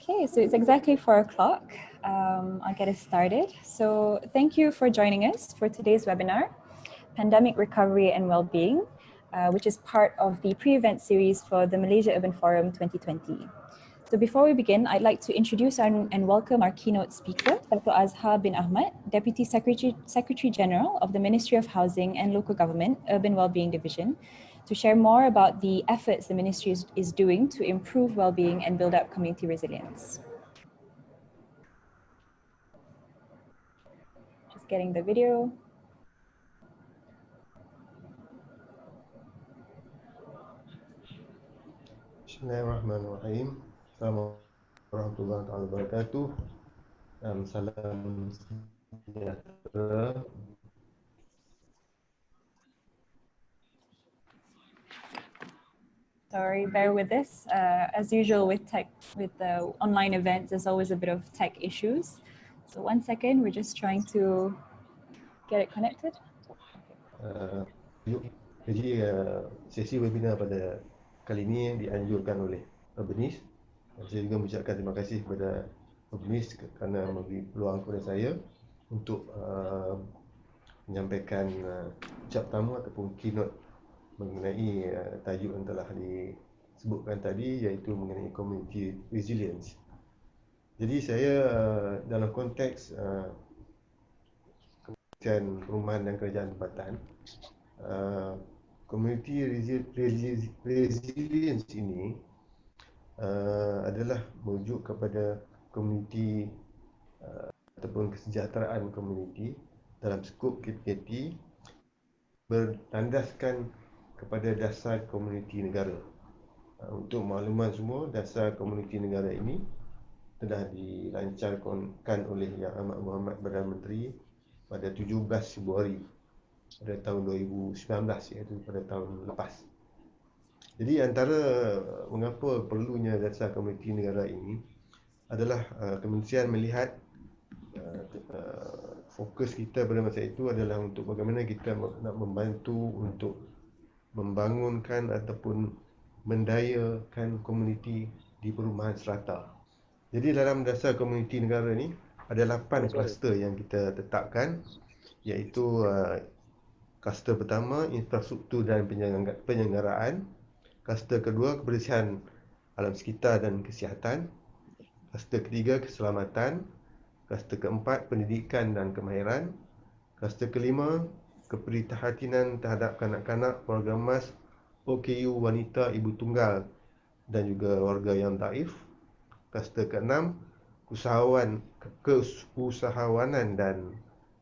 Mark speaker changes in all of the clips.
Speaker 1: Okay, so it's exactly 4 o'clock. I'll get us started. So thank you for joining us for today's webinar, Pandemic Recovery and Wellbeing, which is part of the pre-event series for the Malaysia Urban Forum 2020. So before we begin, I'd like to introduce and welcome our keynote speaker, Dr. Azhar bin Ahmad, Deputy Secretary General of the Ministry of Housing and Local Government, Urban Wellbeing Division, to share more about the efforts the ministry is doing to improve well-being and build up community resilience. Just getting the video.
Speaker 2: Bismillahirrahmanirrahim. Assalamualaikum warahmatullahi wabarakatuh. Salam sejahtera.
Speaker 1: Sorry, bear with this. As usual with the online events, there's always a bit of tech issues. So 1 second, we're just trying to get it connected.
Speaker 2: Jadi sesi webinar pada kali ini dianjurkan oleh Urbanice. Saya juga mengucapkan terima kasih kepada Urbanice kerana memberi peluang kepada saya untuk menyampaikan ucap tamu ataupun keynote mengenai tajuk yang telah disebutkan tadi, iaitu mengenai community resilience. Jadi saya dalam konteks Kementerian Perumahan dan Kerajaan Tempatan, community resilience ini adalah merujuk kepada komuniti ataupun kesejahteraan komuniti dalam skop KPKT bertandaskan kepada dasar komuniti negara. Untuk makluman semua, dasar komuniti negara ini telah dilancarkan oleh Yang Amat Berhormat Perdana Menteri pada 17 Februari pada tahun 2019, iaitu pada tahun lepas. Jadi antara mengapa perlunya dasar komuniti negara ini adalah kementerian melihat fokus kita pada masa itu adalah untuk bagaimana kita nak membantu untuk membangunkan ataupun mendayakan komuniti di perumahan serata. Jadi dalam dasar komuniti negara ni ada 8 kluster yang kita tetapkan, iaitu kluster pertama infrastruktur dan penyelenggaraan, kluster kedua kebersihan alam sekitar dan kesihatan, kluster ketiga keselamatan, kluster keempat pendidikan dan kemahiran, kluster kelima keprihatinan terhadap kanak-kanak, program MAS, OKU wanita ibu tunggal dan juga warga yang daif, kluster keenam keusahawanan dan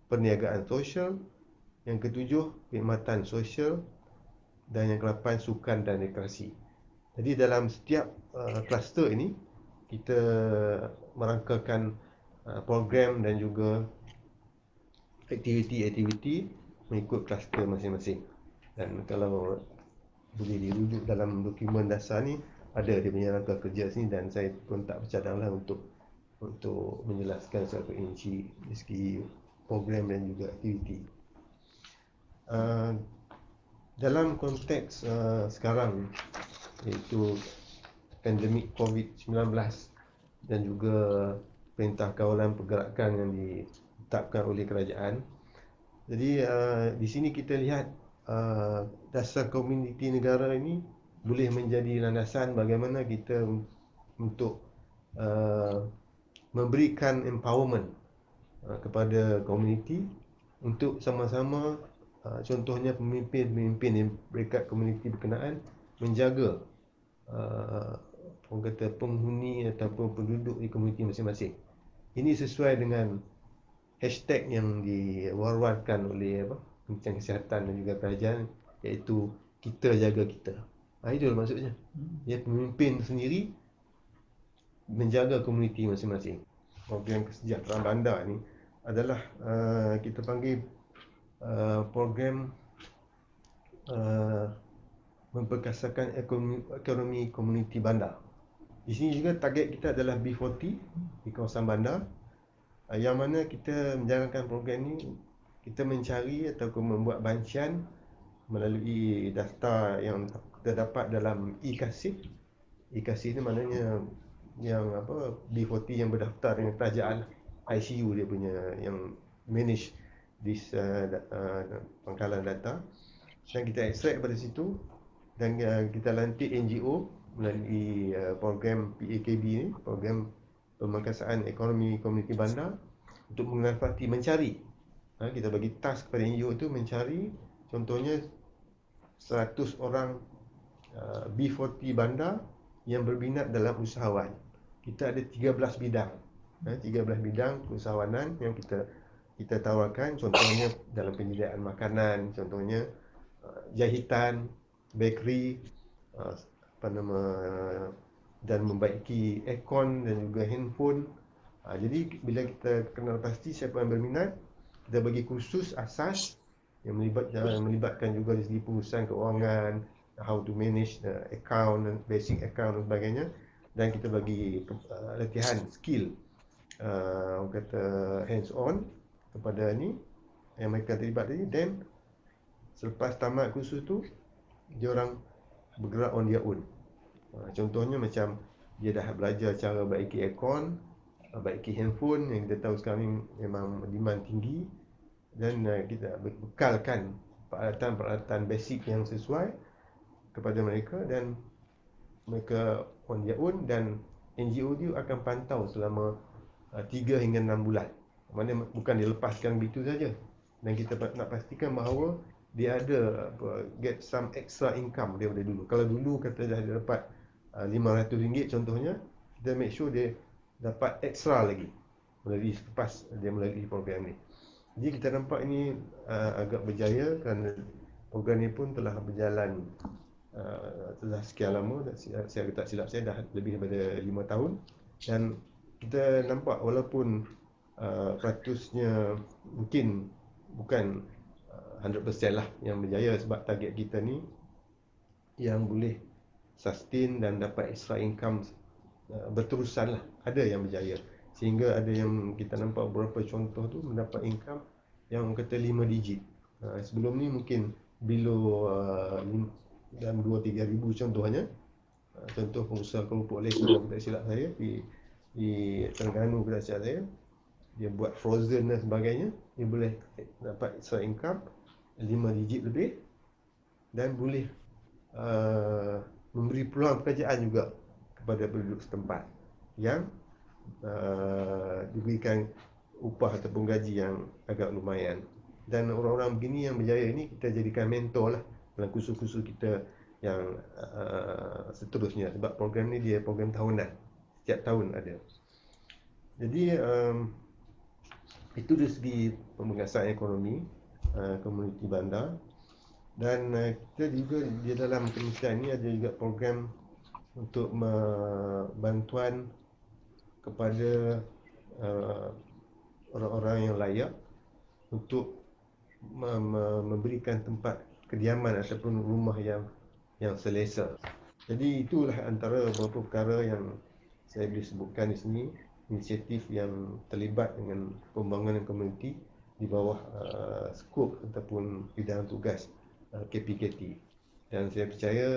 Speaker 2: perniagaan sosial, yang ketujuh perkhidmatan sosial, dan yang ke-8 sukan dan rekreasi. Jadi dalam setiap kluster ini kita merangkakan program dan juga aktiviti-aktiviti mengikut kluster masing-masing. Dan kalau boleh dirujuk dalam dokumen dasar ni, ada dia punya rangka kerja sini, dan saya pun tak bercadanglah untuk menjelaskan secara perinci dari segi program dan juga aktiviti. Dalam konteks sekarang, iaitu pandemik COVID-19 dan juga Perintah Kawalan Pergerakan yang ditetapkan oleh kerajaan. Jadi di sini kita lihat dasar komuniti negara ini boleh menjadi landasan bagaimana kita untuk memberikan empowerment kepada komuniti untuk sama-sama, contohnya pemimpin-pemimpin di peringkat komuniti berkenaan menjaga orang kata penghuni ataupun penduduk di komuniti masing-masing. Ini sesuai dengan hashtag yang diwar-warkan oleh Kementerian Kesihatan dan juga kerajaan, iaitu kita jaga kita. Itu maksudnya. Dia pemimpin sendiri menjaga komuniti masing-masing. Program kesejahteraan bandar ni adalah kita panggil program memperkasakan ekonomi komuniti bandar. Di sini juga target kita adalah B40 di kawasan bandar, yang mana kita menjalankan program ni, kita mencari ataupun membuat bancian melalui daftar yang kita dapat dalam e-kasih. E-kasih ni maknanya apa B40 yang berdaftar dengan kerajaan, ICU dia punya yang manage this pangkalan data, dan kita extract daripada situ dan kita lantik NGO melalui program PAKB ni, program pemangkasaan ekonomi komuniti bandar, untuk mengenalpasti mencari. Kita bagi task kepada NGO tu mencari, contohnya 100 orang B40 bandar yang berminat dalam usahawan. Kita ada 13 bidang, 13 bidang keusahawanan yang kita tawarkan, contohnya dalam penyediaan makanan, contohnya jahitan, bakery, dan membaiki aircon dan juga handphone. Jadi bila kita kenal pasti siapa yang berminat, kita bagi kursus asas yang melibatkan juga dari segi pengurusan keuangan, how to manage the account, basic account dan sebagainya, dan kita bagi latihan skill, orang kata hands on kepada ni yang mereka terlibat tadi. Dan selepas tamat kursus tu, dia orang bergerak on their own. Contohnya macam dia dah belajar cara baiki aircon, baiki handphone yang kita tahu sekarang ni memang demand tinggi, dan kita bekalkan peralatan-peralatan basic yang sesuai kepada mereka, dan mereka on their own, dan NGO dia akan pantau selama 3 hingga 6 bulan. Maksudnya bukan dilepaskan begitu saja, dan kita nak pastikan bahawa dia ada get some extra income daripada dulu. Kalau dulu kata dah dapat RM500 contohnya, kita make sure dia dapat extra lagi melalui selepas dia melalui program ni. Jadi kita nampak ini agak berjaya kerana program ni pun telah berjalan telah sekian lama. Saya tak silap saya dah lebih daripada 5 tahun, dan kita nampak walaupun peratusnya mungkin bukan 100% lah yang berjaya, sebab target kita ni yang boleh sustain dan dapat extra income berterusan lah, ada yang berjaya, sehingga ada yang kita nampak beberapa contoh tu mendapat income yang kata 5 digit. Sebelum ni mungkin below dalam 2-3 ribu contohnya. Contoh pengusaha kerupuk leko, tak silap saya, di Terengganu, tak silap saya, dia buat frozen dan sebagainya, dia boleh dapat extra income 5 digit lebih, dan boleh memberi peluang pekerjaan juga kepada penduduk setempat yang diberikan upah ataupun gaji yang agak lumayan. Dan orang-orang begini yang berjaya ini kita jadikan mentor lah dalam kursus-kursus kita yang seterusnya, sebab program ni dia program tahunan, setiap tahun ada. Jadi itu dari segi pemangkasaan ekonomi komuniti bandar. Dan kita juga di dalam kementerian ini ada juga program untuk bantuan kepada orang-orang yang layak untuk memberikan tempat kediaman ataupun rumah yang selesa. Jadi itulah antara beberapa perkara yang saya boleh sebutkan di sini, inisiatif yang terlibat dengan pembangunan komuniti di bawah skop ataupun bidang tugas KPKT. Dan saya percaya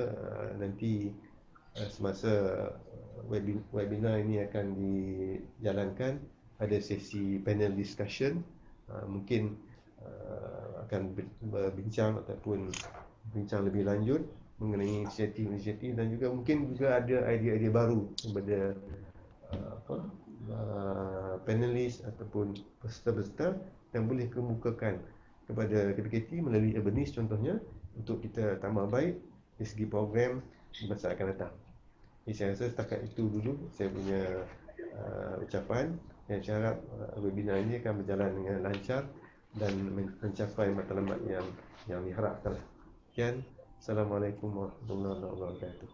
Speaker 2: nanti semasa webinar ini akan dijalankan, ada sesi panel discussion, mungkin akan berbincang ataupun bincang lebih lanjut mengenai inisiatif-inisiatif, dan juga mungkin juga ada idea-idea baru daripada panelis ataupun peserta-peserta yang boleh kemukakan kepada KPKT melalui Urbanice contohnya, untuk kita tambah baik dari segi program di masa akan datang. Jadi saya rasa setakat itu dulu saya punya ucapan, dan saya harap webinar ini akan berjalan dengan lancar dan mencapai matlamat yang diharapkan. Sekian. Assalamualaikum warahmatullahi wabarakatuh.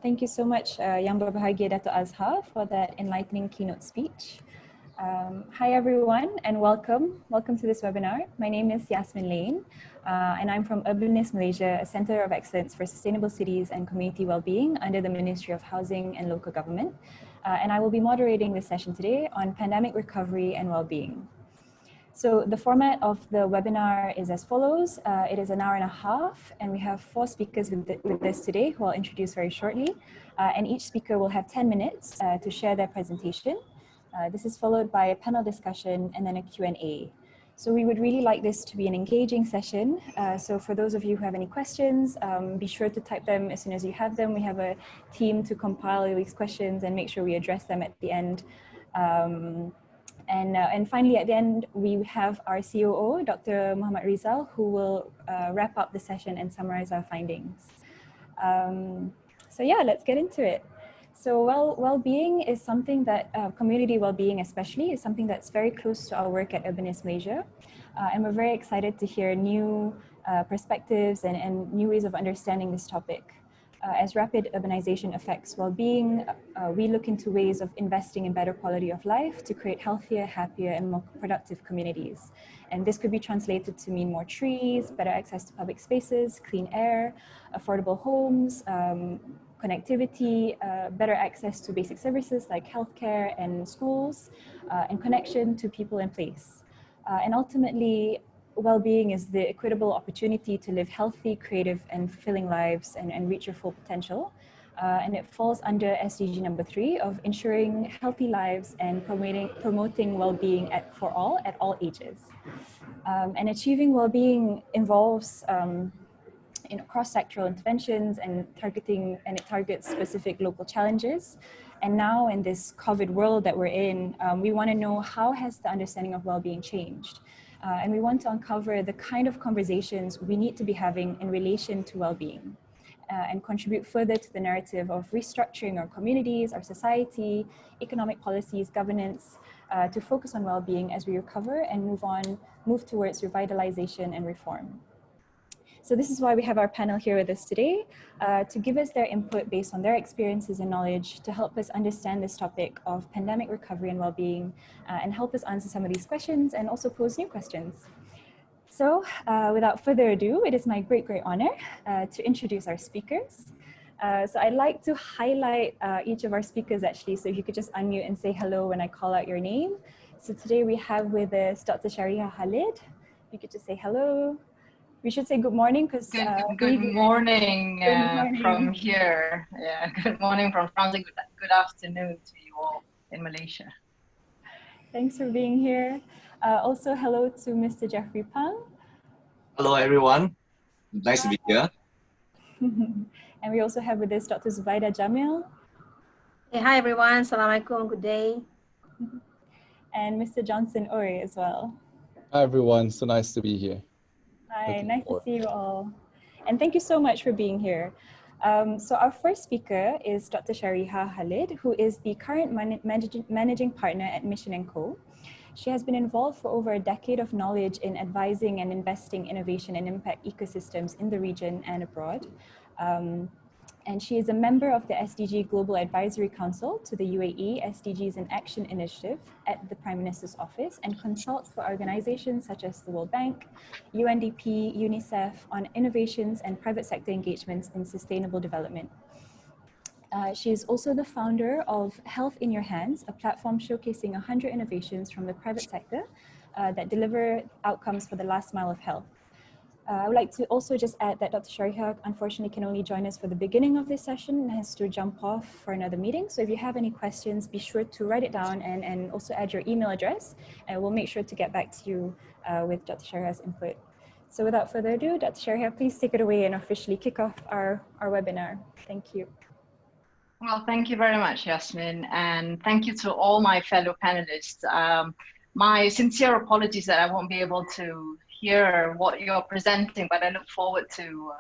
Speaker 1: Thank you so much, Yang Berbahagia Dato' Azhar, for that enlightening keynote speech. Hi everyone, and welcome to this webinar. My name is Yasmin Lane, and I'm from Urbanice Malaysia, a Center of Excellence for Sustainable Cities and Community Wellbeing under the Ministry of Housing and Local Government. And I will be moderating this session today on pandemic recovery and wellbeing. So the format of the webinar is as follows. It is an hour and a half, and we have 4 speakers with us today who I'll introduce very shortly. And each speaker will have 10 minutes to share their presentation. This is followed by a panel discussion and then a Q&A. So we would really like this to be an engaging session. So for those of you who have any questions, be sure to type them as soon as you have them. We have a team to compile these questions and make sure we address them at the end. And finally, at the end, we have our COO, Dr. Muhammad Rizal, who will wrap up the session and summarize our findings. So yeah, let's get into it. So well-being is something that, community well-being especially, is something that's very close to our work at Urbanice Malaysia. And we're very excited to hear new perspectives and new ways of understanding this topic. As rapid urbanization affects well-being, we look into ways of investing in better quality of life to create healthier, happier, and more productive communities. And this could be translated to mean more trees, better access to public spaces, clean air, affordable homes, connectivity, better access to basic services like healthcare and schools, and connection to people and place. And ultimately, well-being is the equitable opportunity to live healthy, creative, and fulfilling lives and reach your full potential. And it falls under SDG number 3 of ensuring healthy lives and promoting well-being for all at all ages. And achieving well-being involves cross-sectoral interventions and it targets specific local challenges. And now in this COVID world that we're in, we want to know how has the understanding of well-being changed? And we want to uncover the kind of conversations we need to be having in relation to well-being and contribute further to the narrative of restructuring our communities, our society, economic policies, governance, to focus on well-being as we recover and move towards revitalisation and reform. So this is why we have our panel here with us today, to give us their input based on their experiences and knowledge to help us understand this topic of pandemic recovery and well-being and help us answer some of these questions and also pose new questions. So without further ado, it is my great honor to introduce our speakers. So I'd like to highlight each of our speakers actually, so if you could just unmute and say hello when I call out your name. So today we have with us Dr. Shariha Khalid. You could just say hello. We should say good morning because
Speaker 3: good morning from here. Yeah, good morning from France. Good afternoon to you all in Malaysia.
Speaker 1: Thanks for being here. Also, hello to Mr. Jeffrey Pang.
Speaker 4: Hello, everyone. Nice to be here.
Speaker 1: And we also have with us Dr. Zubaida Jamil.
Speaker 5: Hey, hi, everyone. Assalamualaikum. Good day.
Speaker 1: And Mr. Johnson Ori as well.
Speaker 6: Hi, everyone. So nice to be here.
Speaker 1: Hi, nice to see you all. And thank you so much for being here. So our first speaker is Dr. Shariha Khalid, who is the current managing partner at Mission & Co. She has been involved for over a decade of knowledge in advising and investing innovation and impact ecosystems in the region and abroad. And she is a member of the SDG Global Advisory Council to the UAE SDGs in Action Initiative at the Prime Minister's Office and consults for organizations such as the World Bank, UNDP, UNICEF on innovations and private sector engagements in sustainable development. She is also the founder of Health in Your Hands, a platform showcasing 100 innovations from the private sector that deliver outcomes for the last mile of health. I would like to also just add that Dr. Shariha unfortunately can only join us for the beginning of this session and has to jump off for another meeting. So if you have any questions, be sure to write it down and also add your email address, and we'll make sure to get back to you with Dr. Shariha's input. So without further ado, Dr. Shariha, please take it away and officially kick off our webinar. Thank you.
Speaker 3: Well, thank you very much, Yasmin, and thank you to all my fellow panelists. My sincere apologies that I won't be able to hear what you're presenting, but I look forward to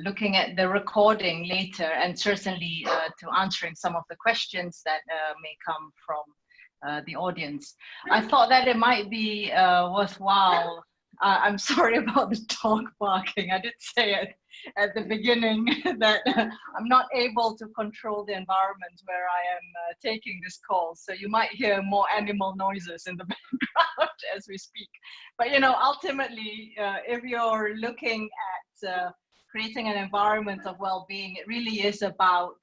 Speaker 3: looking at the recording later and certainly to answering some of the questions that may come from the audience. I thought that it might be worthwhile. I'm sorry about the dog barking. I did say it at the beginning that I'm not able to control the environment where I am taking this call. So you might hear more animal noises in the background as we speak. But you know, ultimately, if you're looking at creating an environment of well-being, it really is about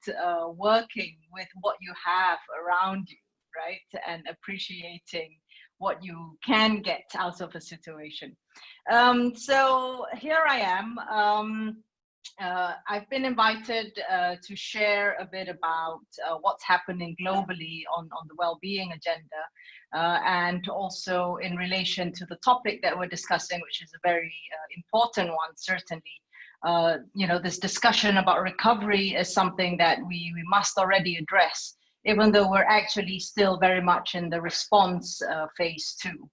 Speaker 3: working with what you have around you, right? And appreciating what you can get out of a situation. So here I am. I've been invited to share a bit about what's happening globally on the well-being agenda, and also in relation to the topic that we're discussing, which is a very important one, certainly. You know, this discussion about recovery is something that we must already address, even though we're actually still very much in the response phase too.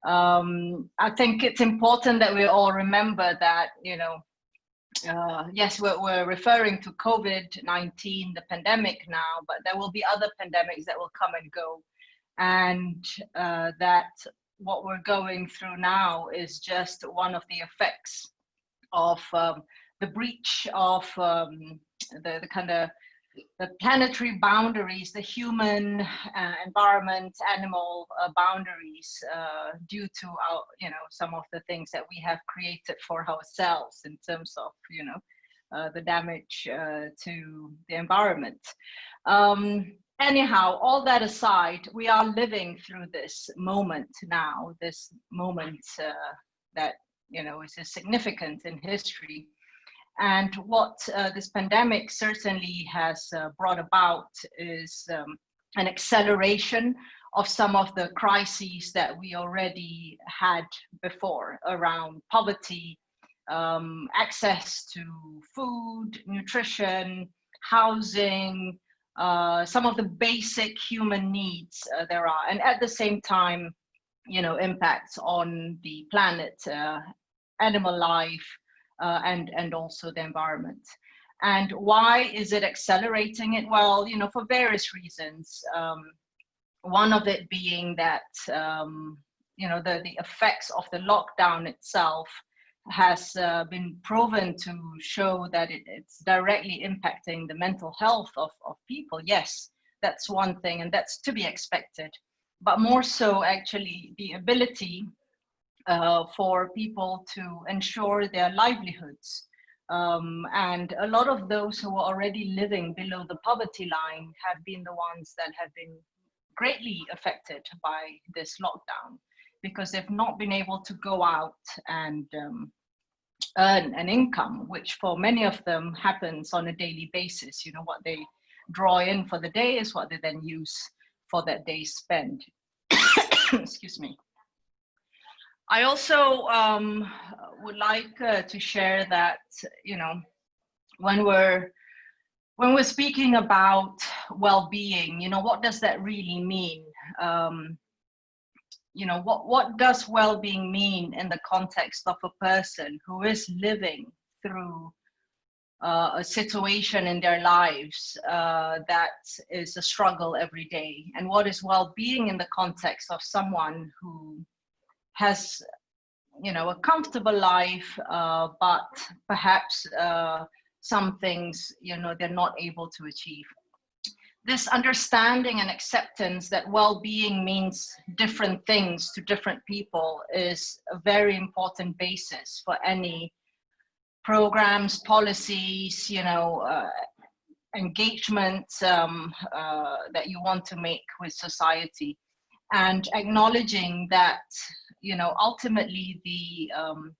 Speaker 3: I think it's important that we all remember that, you know, yes, we're referring to COVID-19, the pandemic now, but there will be other pandemics that will come and go. And that what we're going through now is just one of the effects of the breach of the kind of the planetary boundaries, the human, environment, animal boundaries, due to our, you know, some of the things that we have created for ourselves in terms of, you know, the damage to the environment. Anyhow, all that aside, we are living through this moment now, this moment that, you know, is significant in history. And what this pandemic certainly has brought about is an acceleration of some of the crises that we already had before around poverty, access to food, nutrition, housing, some of the basic human needs there are. And at the same time, you know, impacts on the planet, animal life, and also the environment. And why is it accelerating it? Well, you know, for various reasons. One of it being that, you know, the effects of the lockdown itself has been proven to show that it's directly impacting the mental health of people. Yes, that's one thing, and that's to be expected. But more so, actually, the ability for people to ensure their livelihoods. And a lot of those who are already living below the poverty line have been the ones that have been greatly affected by this lockdown, because they've not been able to go out and earn an income, which for many of them happens on a daily basis. You know, what they draw in for the day is what they then use for that day's spend. Excuse me. I also would like to share that, you know, when we're speaking about well-being, you know, what does that really mean? You know, what does well-being mean in the context of a person who is living through a situation in their lives that is a struggle every day? And what is well-being in the context of someone who has, you know, a comfortable life, but perhaps some things, you know, they're not able to achieve? This understanding and acceptance that well-being means different things to different people is a very important basis for any programs, policies, you know, engagements that you want to make with society. And acknowledging that, you know, ultimately how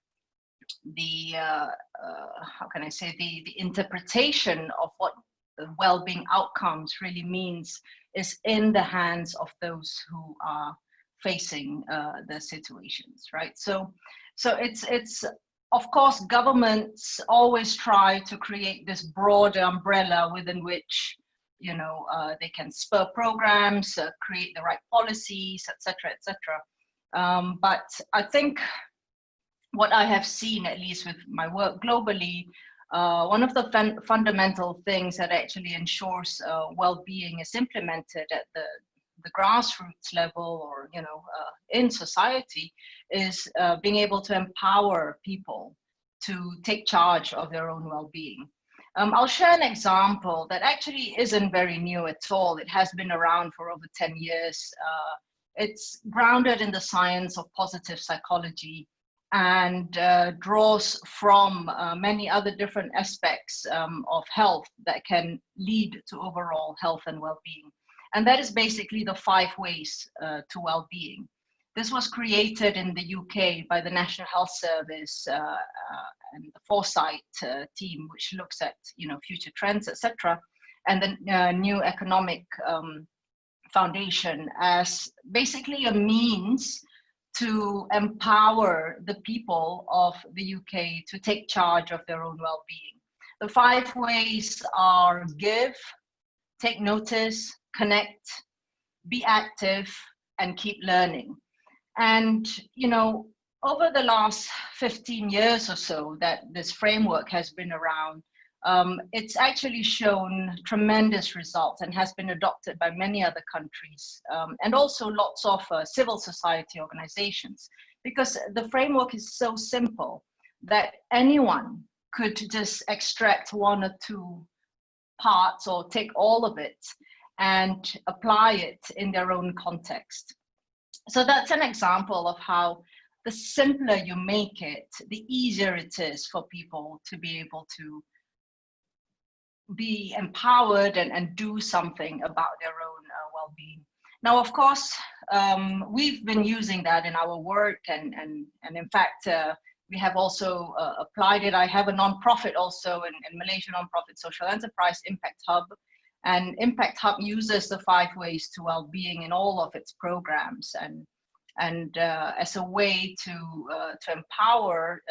Speaker 3: can I say, the interpretation of what the well-being outcomes really means is in the hands of those who are facing the situations, right? So it's of course, governments always try to create this broader umbrella within which, you know, they can spur programs, create the right policies, etc., etc. But I think what I have seen, at least with my work globally, one of the fundamental things that actually ensures well-being is implemented at the grassroots level, or, you know, in society, is being able to empower people to take charge of their own well-being. I'll share an example that actually isn't very new at all. It has been around for over 10 years. It's grounded in the science of positive psychology, and draws from many other different aspects of health that can lead to overall health and well-being. And that is basically the 5 ways to well-being. This was created in the UK by the National Health Service and the Foresight team, which looks at future trends, etc., and the New Economic Foundation as basically a means to empower the people of the UK to take charge of their own well-being. The 5 ways are give, take notice, connect, be active, and keep learning. And, over the last 15 years or so that this framework has been around, it's actually shown tremendous results and has been adopted by many other countries, and also lots of civil society organizations, because the framework is so simple that anyone could just extract 1 or 2 parts or take all of it and apply it in their own context. So that's an example of how the simpler you make it, the easier it is for people to be able to be empowered and do something about their own well-being. Now, of course, we've been using that in our work, and in fact, we have also applied it. I have a non-profit also in Malaysia non-profit social enterprise, Impact Hub, and Impact Hub uses the 5 ways to well-being in all of its programs, and as a way to empower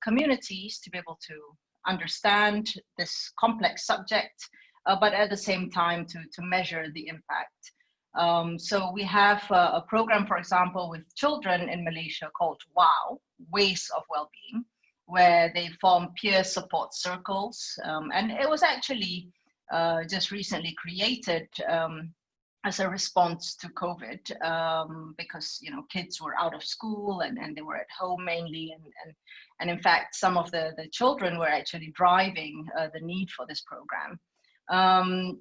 Speaker 3: communities to be able to understand this complex subject, but at the same time to measure the impact. So we have a program, for example, with children in Malaysia called WOW, Ways of Wellbeing, where they form peer support circles. And it was actually just recently created as a response to COVID, because kids were out of school and they were at home mainly, and in fact some of the children were actually driving the need for this program.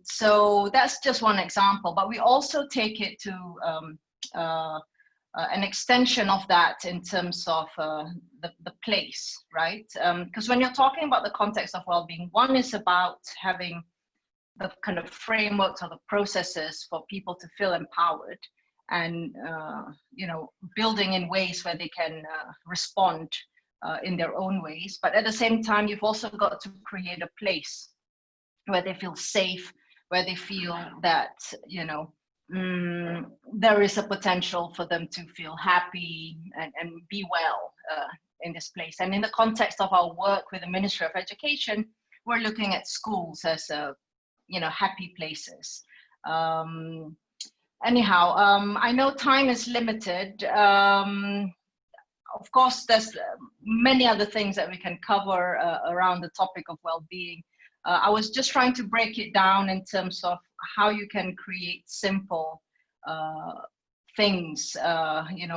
Speaker 3: So that's just one example, but we also take it to an extension of that in terms of the place, right? Because when you're talking about the context of well-being, one is about having the kind of frameworks or the processes for people to feel empowered, and building in ways where they can respond in their own ways. But at the same time, you've also got to create a place where they feel safe, where they feel that there is a potential for them to feel happy and be well in this place. And in the context of our work with the Ministry of Education, we're looking at schools as happy places. Anyhow, I know time is limited. Of course, there's many other things that we can cover around the topic of well-being. I was just trying to break it down in terms of how you can create simple things,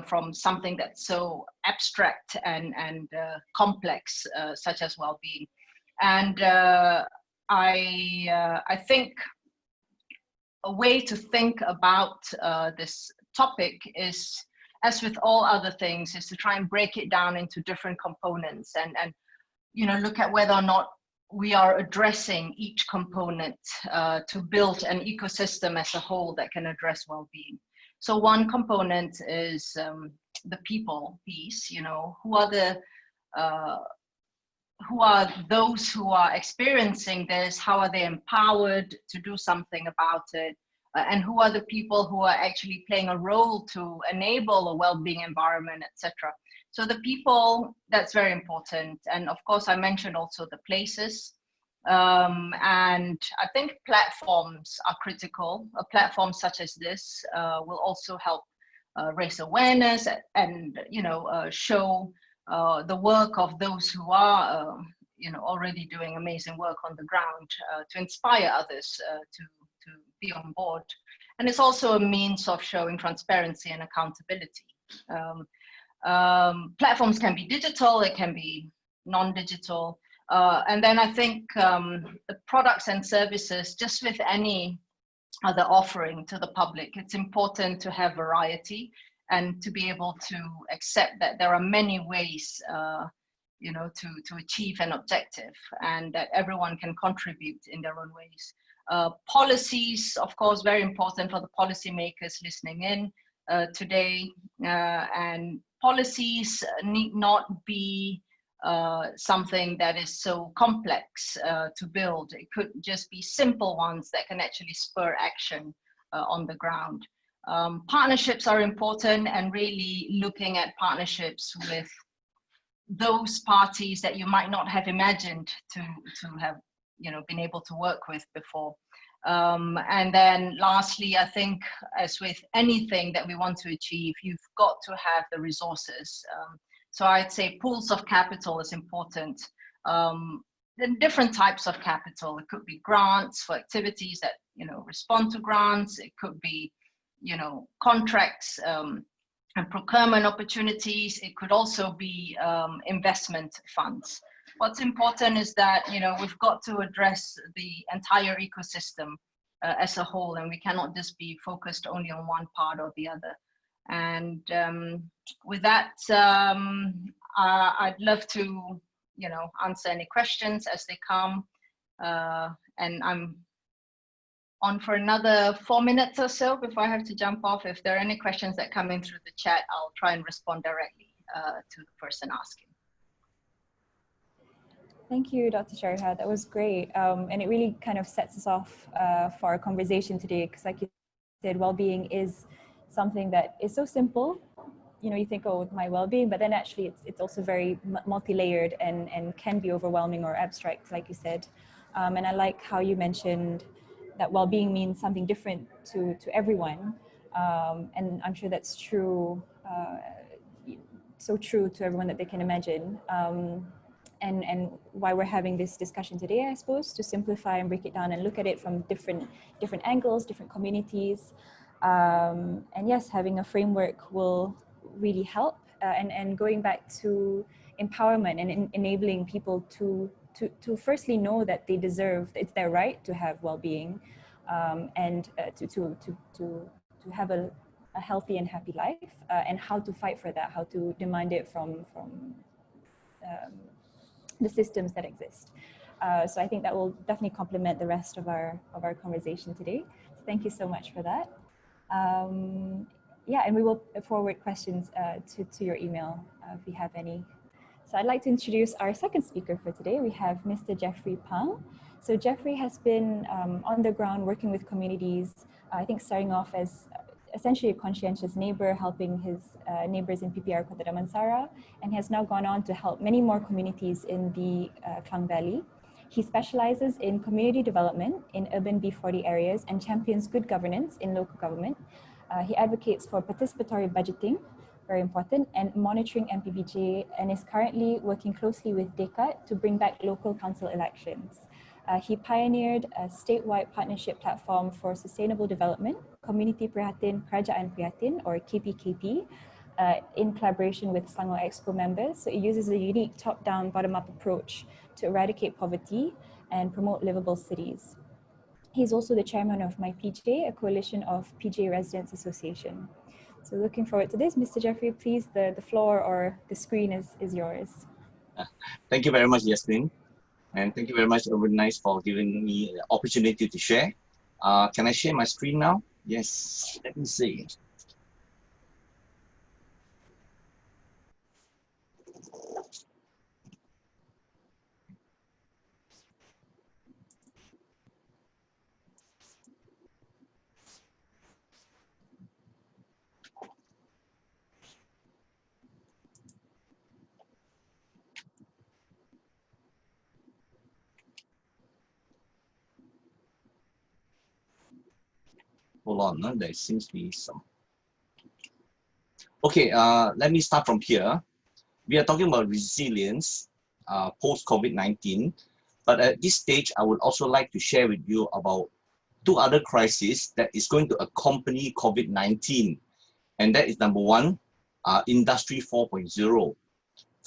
Speaker 3: from something that's so abstract and complex, such as well-being. And I think a way to think about this topic is, as with all other things, is to try and break it down into different components and look at whether or not we are addressing each component to build an ecosystem as a whole that can address well-being. So one component is the people piece. Who are those who are experiencing this? How are they empowered to do something about it? And who are the people who are actually playing a role to enable a well-being environment, etc. So the people, that's very important. And of course, I mentioned also the places. And I think platforms are critical. A platform such as this will also help raise awareness and show the work of those who are already doing amazing work on the ground to inspire others to be on board. And it's also a means of showing transparency and accountability. Platforms can be digital, it can be non-digital. And then I think the products and services, just with any other offering to the public, it's important to have variety and to be able to accept that there are many ways to achieve an objective, and that everyone can contribute in their own ways. Policies, of course, very important for the policymakers listening in. today, and policies need not be something that is so complex to build. It could just be simple ones that can actually spur action on the ground. Partnerships are important, and really looking at partnerships with those parties that you might not have imagined to have been able to work with before. And then lastly, I think as with anything that we want to achieve, you've got to have the resources. So I'd say pools of capital is important. Then different types of capital. It could be grants for activities that respond to grants. It could be contracts and procurement opportunities. It could also be investment funds. What's important is that we've got to address the entire ecosystem as a whole, and we cannot just be focused only on one part or the other. And with that, I'd love to answer any questions as they come, and I'm on for another 4 minutes or so before I have to jump off. If there are any questions that come in through the chat, I'll try and respond directly to the person asking.
Speaker 1: Thank you, Dr. Shariha. That was great. And it really kind of sets us off for our conversation today, because like you said, well-being is something that is so simple. You think, oh, my well-being, but then actually it's also very multi-layered and can be overwhelming or abstract, like you said. And I like how you mentioned that well-being means something different to everyone. And I'm sure that's true, so true to everyone that they can imagine. And why we're having this discussion today, I suppose, to simplify and break it down and look at it from different angles, different communities. And yes, having a framework will really help. And going back to empowerment and enabling people to firstly know that they deserve, it's their right to have well-being, and to have a healthy and happy life, and how to fight for that, how to demand it from the systems that exist. So I think that will definitely complement the rest of our conversation today. So thank you so much for that. Yeah, and we will forward questions to your email if you have any. So I'd like to introduce our second speaker for today. We have Mr. Jeffrey Pang. So Jeffrey has been on the ground working with communities, I think starting off as essentially a conscientious neighbor, helping his neighbors in PPR Kota Damansara, and has now gone on to help many more communities in the Klang Valley. He specializes in community development in urban B40 areas and champions good governance in local government. He advocates for participatory budgeting, very important, and monitoring MPBJ, and is currently working closely with DESA to bring back local council elections. He pioneered a statewide partnership platform for sustainable development, Community Prihatin Kerajaan Prihatin, or KPKP, in collaboration with Selangor Exco members. So it uses a unique top-down, bottom-up approach to eradicate poverty and promote livable cities. He's also the chairman of My PJ, a coalition of PJ Residents Association. So looking forward to this. Mr. Jeffrey, please, the floor or the screen is yours.
Speaker 4: Thank you very much, Yasmin. And thank you very much, Urbanice, for giving me the opportunity to share. Can I share my screen now? Yes, let me see. Hold on, there seems to be some. Okay, let me start from here. We are talking about resilience post-COVID-19, but at this stage, I would also like to share with you about two other crises that is going to accompany COVID-19. And that is number one, Industry 4.0.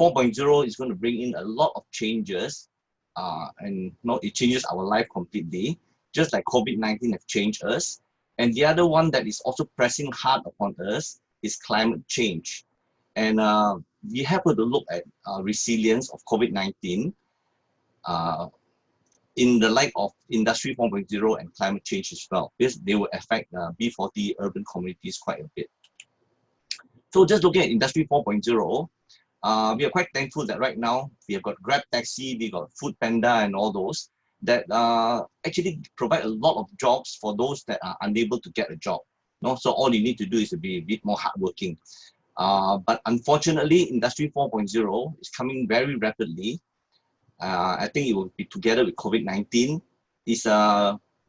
Speaker 4: 4.0 is going to bring in a lot of changes, and it changes our life completely, just like COVID-19 have changed us. And the other one that is also pressing hard upon us is climate change. And we have to look at resilience of COVID-19 in the light of Industry 4.0 and climate change as well, because they will affect B40 urban communities quite a bit. So just looking at Industry 4.0, we are quite thankful that right now we have got Grab Taxi, we got Food Panda and all those that actually provide a lot of jobs for those that are unable to get a job. No? So all you need to do is to be a bit more hardworking. But unfortunately, Industry 4.0 is coming very rapidly. I think it will be together with COVID-19, is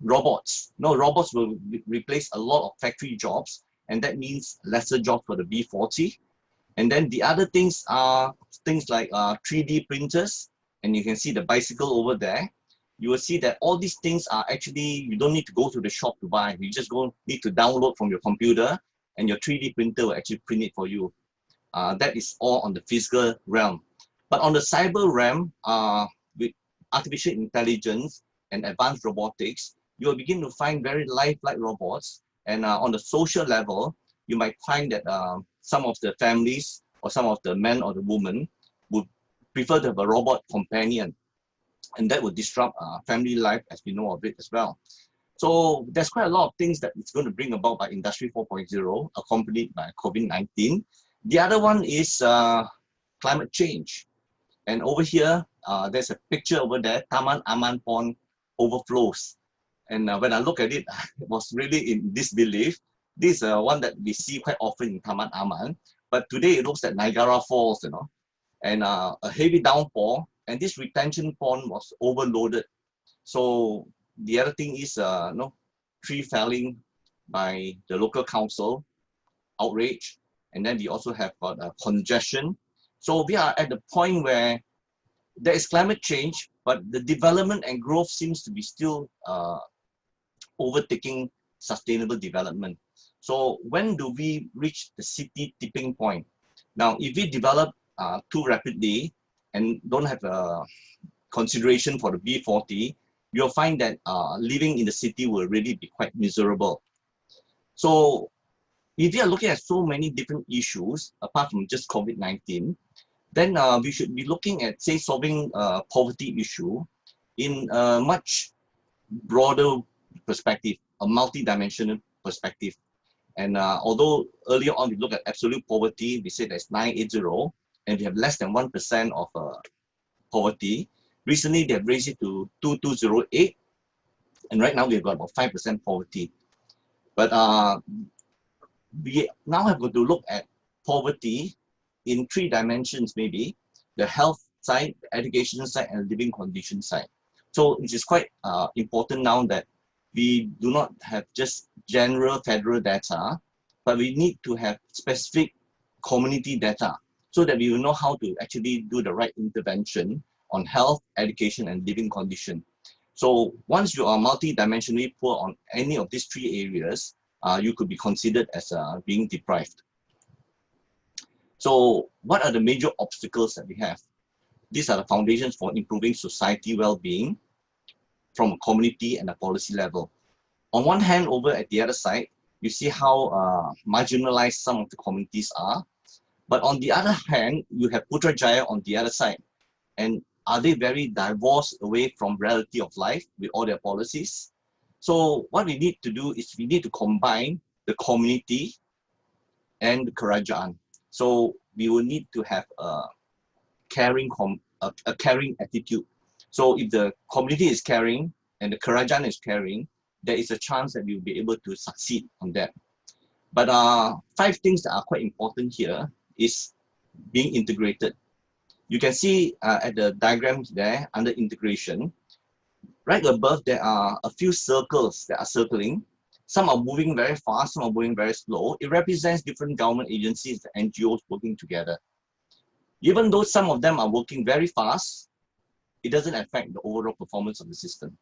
Speaker 4: robots. No, robots will replace a lot of factory jobs, and that means lesser jobs for the B40. And then the other things are things like 3D printers, and you can see the bicycle over there. You will see that all these things are actually, you don't need to go to the shop to buy. You just need to download from your computer, and your 3D printer will actually print it for you. That is all on the physical realm. But on the cyber realm, with artificial intelligence and advanced robotics, you will begin to find very lifelike robots. And on the social level, you might find that some of the families or some of the men or the women would prefer to have a robot companion. And that would disrupt family life as we know of it as well. So there's quite a lot of things that it's going to bring about by Industry 4.0, accompanied by COVID-19. The other one is climate change. And over here, there's a picture over there, Taman Aman Pond overflows. And when I look at it, I was really in disbelief. This is one that we see quite often in Taman Aman. But today it looks like Niagara Falls, you know, and a heavy downpour. And this retention pond was overloaded. So the other thing is, tree felling by the local council, outrage. And then we also have got congestion. So we are at the point where there is climate change, but the development and growth seems to be still overtaking sustainable development. So when do we reach the city tipping point? Now, if we develop too rapidly and don't have a consideration for the B40, you'll find that living in the city will really be quite miserable. So if we are looking at so many different issues, apart from just COVID-19, then we should be looking at, say, solving poverty issue in a much broader perspective, a multi-dimensional perspective. And although earlier on we look at absolute poverty, we said that's 980, and we have less than 1% of poverty. Recently, they have raised it to 2208, and right now we've got about 5% poverty. But we now have got to look at poverty in 3 dimensions, maybe the health side, the education side, and the living condition side. So it is quite important now that we do not have just general federal data, but we need to have specific community data so that we will know how to actually do the right intervention on health, education, and living condition. So once you are multi-dimensionally poor on any of these 3 areas, you could be considered as being deprived. So what are the major obstacles that we have? These are the foundations for improving society well-being from a community and a policy level. On one hand, over at the other side, you see how marginalized some of the communities are. But on the other hand, you have Putrajaya on the other side. And are they very divorced away from reality of life with all their policies? So what we need to do is we need to combine the community and the Kerajaan. So we will need to have a caring attitude. So if the community is caring and the Kerajaan is caring, there is a chance that we will be able to succeed on that. But 5 things that are quite important here is being integrated. You can see at the diagrams there under integration, right above there are a few circles that are circling. Some are moving very fast, some are moving very slow. It represents different government agencies, the NGOs working together. Even though some of them are working very fast, it doesn't affect the overall performance of the system.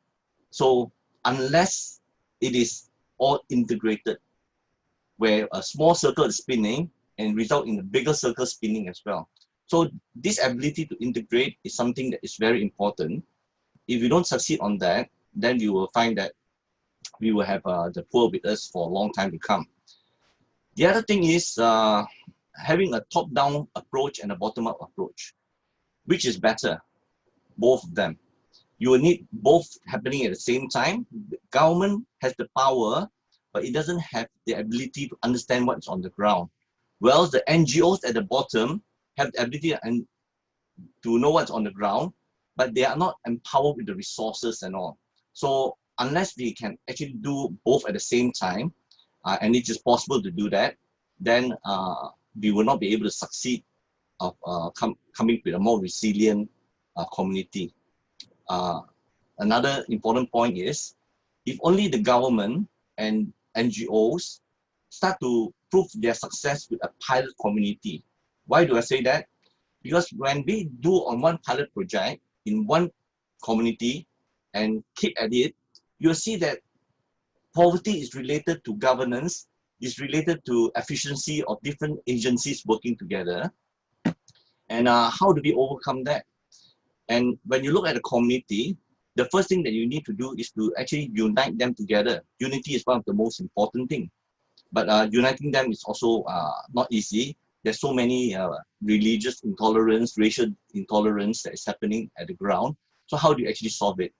Speaker 4: So unless it is all integrated, where a small circle is spinning and result in a bigger circle spinning as well. So this ability to integrate is something that is very important. If you don't succeed on that, then you will find that we will have the poor with us for a long time to come. The other thing is having a top-down approach and a bottom-up approach. Which is better? Both of them. You will need both happening at the same time. The government has the power, but it doesn't have the ability to understand what's on the ground. Well, the NGOs at the bottom have the ability and to know what's on the ground, but they are not empowered with the resources and all. So unless we can actually do both at the same time, and it is possible to do that, then we will not be able to succeed of coming with a more resilient community. Another important point is, if only the government and NGOs start to prove their success with a pilot community. Why do I say that? Because when we do on one pilot project in one community and keep at it, you'll see that poverty is related to governance, is related to efficiency of different agencies working together. And how do we overcome that? And when you look at a community, the first thing that you need to do is to actually unite them together. Unity is one of the most important things. But uniting them is also not easy. There's so many religious intolerance, racial intolerance that is happening at the ground. So how do you actually solve it?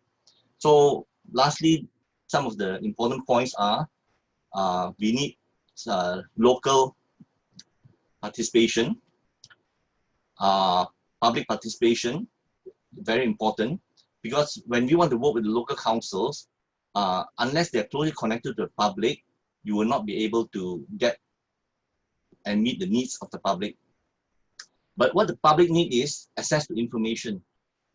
Speaker 4: So lastly, some of the important points are we need local participation, public participation, very important, because when we want to work with the local councils, unless they're closely connected to the public, you will not be able to get and meet the needs of the public. But what the public need is access to information.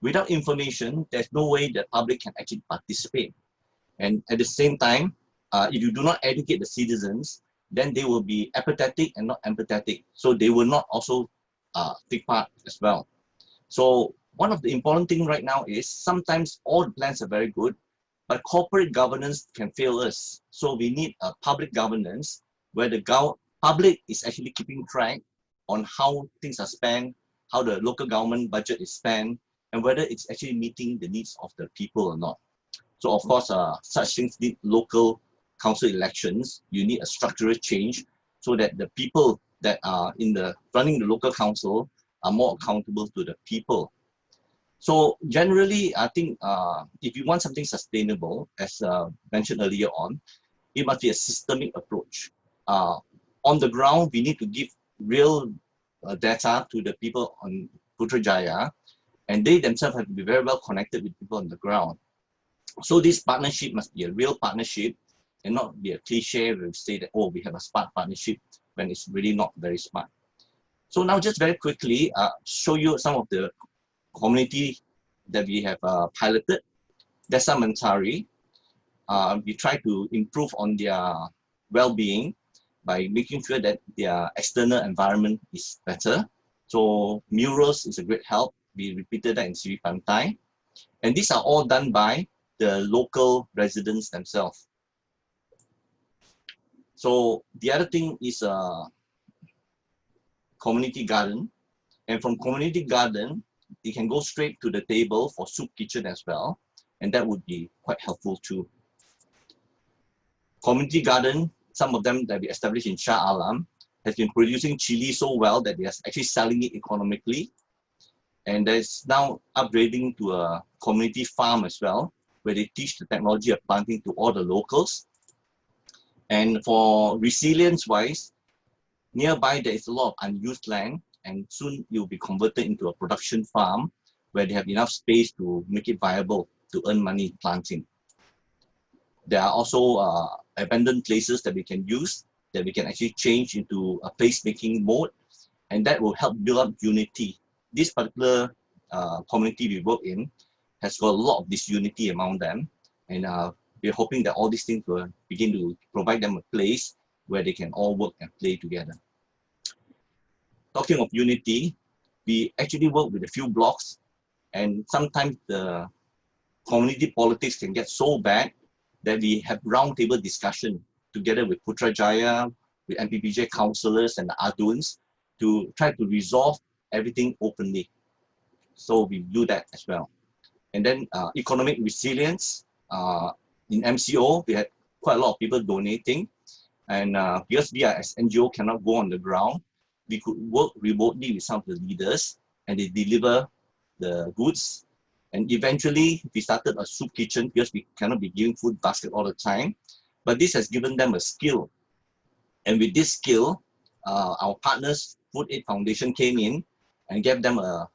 Speaker 4: Without information, there's no way the public can actually participate. And at the same time, if you do not educate the citizens, then they will be apathetic and not empathetic. So they will not also take part as well. So one of the important things right now is sometimes all the plans are very good, but corporate governance can fail us. So we need a public governance where the public is actually keeping track on how things are spent, how the local government budget is spent, and whether it's actually meeting the needs of the people or not. So of course, such things need local council elections. You need a structural change so that the people that are running the local council are more accountable to the people. So generally, I think if you want something sustainable, as mentioned earlier on, it must be a systemic approach. On the ground, we need to give real data to the people on Putrajaya, and they themselves have to be very well connected with people on the ground. So this partnership must be a real partnership and not be a cliche where we say that, oh, we have a smart partnership when it's really not very smart. So now just very quickly, show you some of the community that we have piloted. DESA MENTARI. We try to improve on their well-being by making sure that their external environment is better. So murals is a great help. We repeated that in Sri Pantai. And these are all done by the local residents themselves. So the other thing is community garden. And from community garden, you can go straight to the table for soup kitchen as well. And that would be quite helpful too. Community garden, some of them that we established in Shah Alam, has been producing chili so well that they are actually selling it economically. And there's now upgrading to a community farm as well, where they teach the technology of planting to all the locals. And for resilience-wise, nearby there is a lot of unused land, and soon it will be converted into a production farm where they have enough space to make it viable to earn money planting. There are also abandoned places that we can use, that we can actually change into a place-making mode, and that will help build up unity. This particular community we work in has got a lot of this unity among them, and we're hoping that all these things will begin to provide them a place where they can all work and play together. Talking of unity, we actually work with a few blocks, and sometimes the community politics can get so bad that we have roundtable discussion together with Putrajaya, with MPPJ councillors and the Aduns to try to resolve everything openly. So we do that as well. And then economic resilience. In MCO, we had quite a lot of people donating. And because we are as NGO cannot go on the ground, we could work remotely with some of the leaders and they deliver the goods. And eventually we started a soup kitchen because we cannot be giving food basket all the time. But this has given them a skill. And with this skill, our partners, Food Aid Foundation, came in and gave them a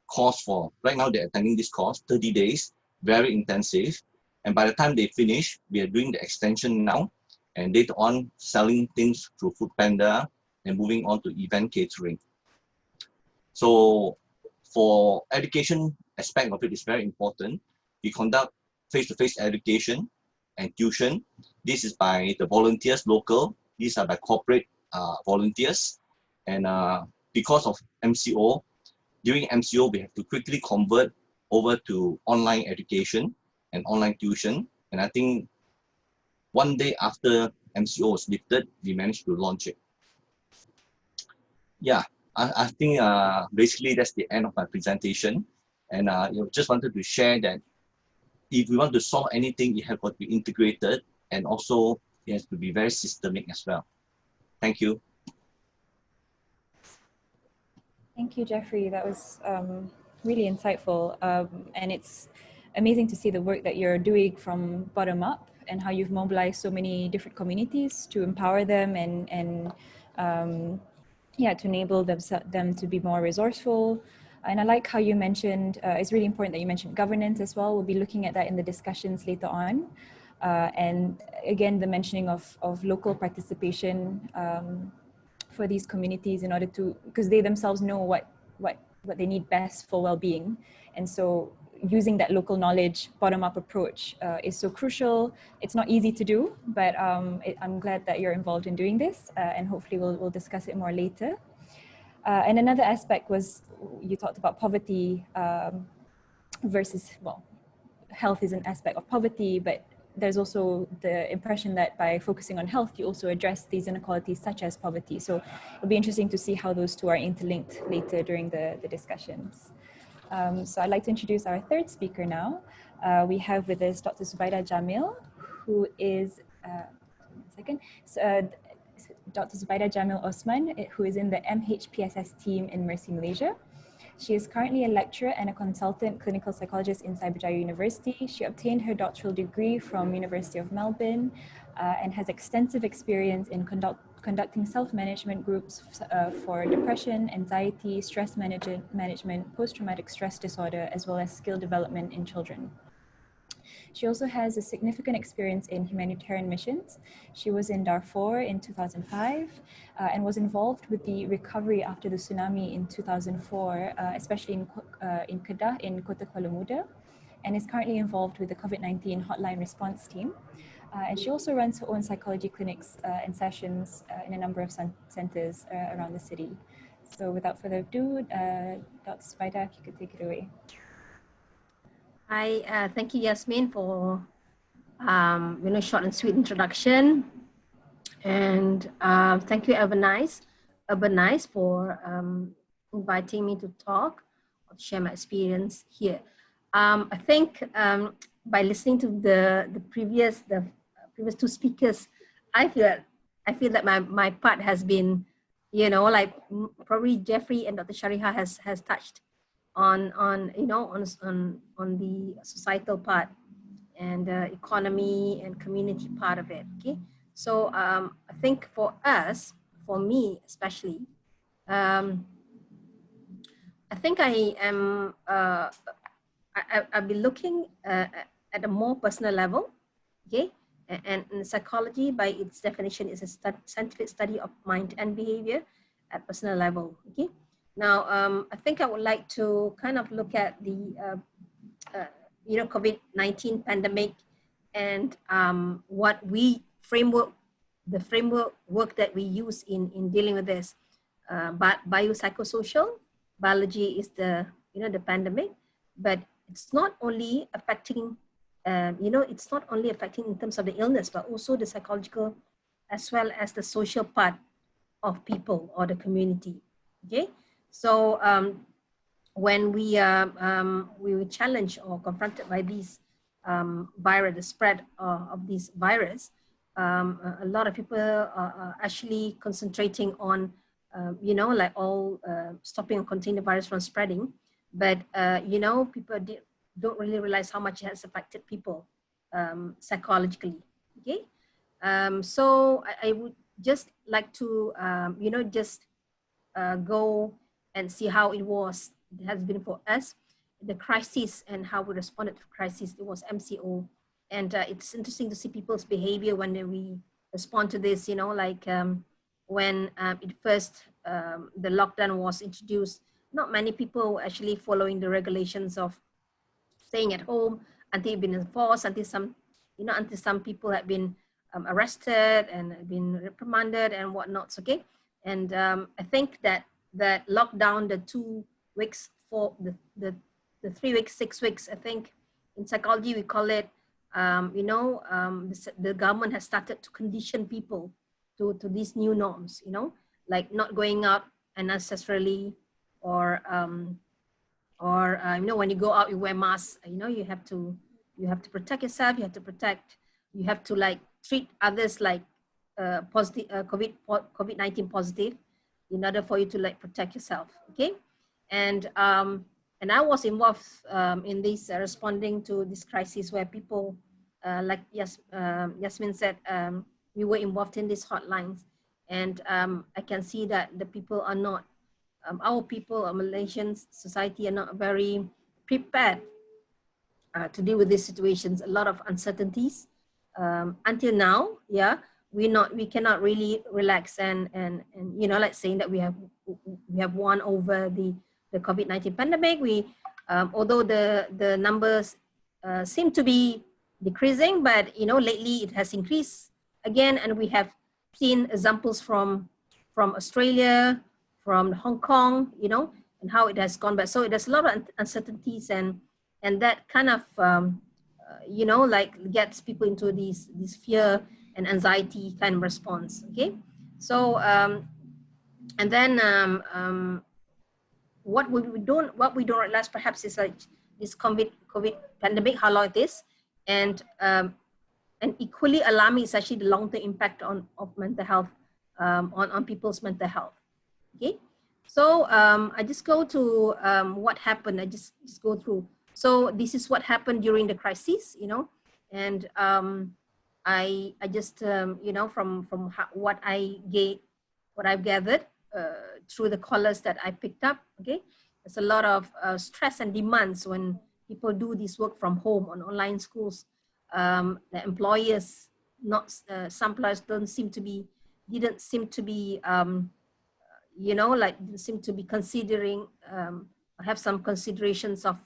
Speaker 4: course for, right now they're attending this course, 30 days, very intensive. And by the time they finish, we are doing the extension now, and later on selling things through Food Panda and moving on to event catering. So for education aspect of it is very important. We conduct face-to-face education and tuition. This is by the volunteers local. These are by corporate volunteers. And because of MCO, during MCO, we have to quickly convert over to online education and online tuition. And I think one day after MCO was lifted, we managed to launch it. Yeah, I think basically that's the end of my presentation. And just wanted to share that if we want to solve anything, it has got to be integrated, and also it has to be very systemic as well. Thank you.
Speaker 1: Thank you, Jeffrey. That was really insightful. And it's amazing to see the work that you're doing from bottom up and how you've mobilized so many different communities to empower them and yeah, to enable them to be more resourceful. And I like how you mentioned, it's really important that you mentioned governance as well. We'll be looking at that in the discussions later on. And again, the mentioning of local participation for these communities in order to, because they themselves know what they need best for well-being. And so using that local knowledge, bottom-up approach is so crucial. It's not easy to do, but I'm glad that you're involved in doing this, and hopefully we'll discuss it more later. And another aspect was, you talked about poverty versus, well, health is an aspect of poverty, but there's also the impression that by focusing on health, you also address these inequalities such as poverty. So it'll be interesting to see how those two are interlinked later during the discussions. So I'd like to introduce our third speaker now. We have with us Dr. Zubaida Jamil, who is, Dr. Zubaida Jamil Osman, who is in the MHPSS team in Mercy Malaysia. She is currently a lecturer and a consultant clinical psychologist in Cyberjaya University. She obtained her doctoral degree from University of Melbourne and has extensive experience in conducting self-management groups for depression, anxiety, stress management, post-traumatic stress disorder, as well as skill development in children. She also has a significant experience in humanitarian missions. She was in Darfur in 2005 and was involved with the recovery after the tsunami in 2004, especially in Kedah in Kota Kuala Muda, and is currently involved with the COVID-19 hotline response team. And she also runs her own psychology clinics and sessions in a number of centers around the city. So without further ado, Dr. Zubaida, if you could take it away.
Speaker 5: Hi, thank you, Yasmin, for short and sweet introduction, and thank you, Urbanice, for inviting me to talk or share my experience here. I think by listening to the previous two speakers, I feel that my part has been, like probably Jeffrey and Dr. Shariha has touched on the societal part and economy and community part of it. Okay, so I think for us, for me especially, I think I am I'll be looking at a more personal level. Okay, and psychology by its definition is a scientific study of mind and behavior at personal level. Okay. Now, I think I would like to kind of look at the, COVID-19 pandemic and what the framework that we use in dealing with this. But biopsychosocial biology is the pandemic, but it's not only affecting, it's not only affecting in terms of the illness, but also the psychological as well as the social part of people or the community. Okay. So when we were challenged or confronted by these virus, the spread of this virus, a lot of people are actually concentrating on, like all stopping or containing the virus from spreading. But, people don't really realize how much it has affected people psychologically. Okay. So I would just like to, you know, just go and see how it has been for us, the crisis and how we responded to crisis. It was MCO. And it's interesting to see people's behavior when we respond to this, you know, like when it first, the lockdown was introduced, not many people were actually following the regulations of staying at home until it's been enforced, until some, you know, until some people have been arrested and been reprimanded and whatnot, okay? And I think that lockdown, the 2 weeks, for the 3 weeks, 6 weeks, I think in psychology we call it, you know, the government has started to condition people to these new norms, you know, like not going out unnecessarily, or you know, when you go out you wear masks, you know, you have to protect yourself, you have to like treat others like positive, COVID-19 positive, in order for you to like protect yourself, okay? And I was involved in this responding to this crisis, where people like Yasmin said, we were involved in these hotlines, and I can see that the people are not, our people, Malaysian society, are not very prepared to deal with these situations. A lot of uncertainties until now. Yeah, we cannot really relax and you know, like saying that we have won over the COVID-19 pandemic. We although the numbers seem to be decreasing, but you know, lately it has increased again, and we have seen examples from Australia, from Hong Kong, you know, and how it has gone back. So there's a lot of uncertainties, and that kind of you know, like gets people into this fear and anxiety kind of response. Okay, so and then what we don't realize perhaps is like this COVID pandemic, how long it is, and equally alarming is actually the long-term impact of mental health, on people's mental health. Okay, so I just go to what happened. I just go through. So this is what happened during the crisis, you know, and I just you know, from what I've gathered through the callers that I picked up. Okay, there's a lot of stress and demands when people do this work from home on online schools. The employers, some employers didn't seem to be you know, like seem to be considering, have some considerations of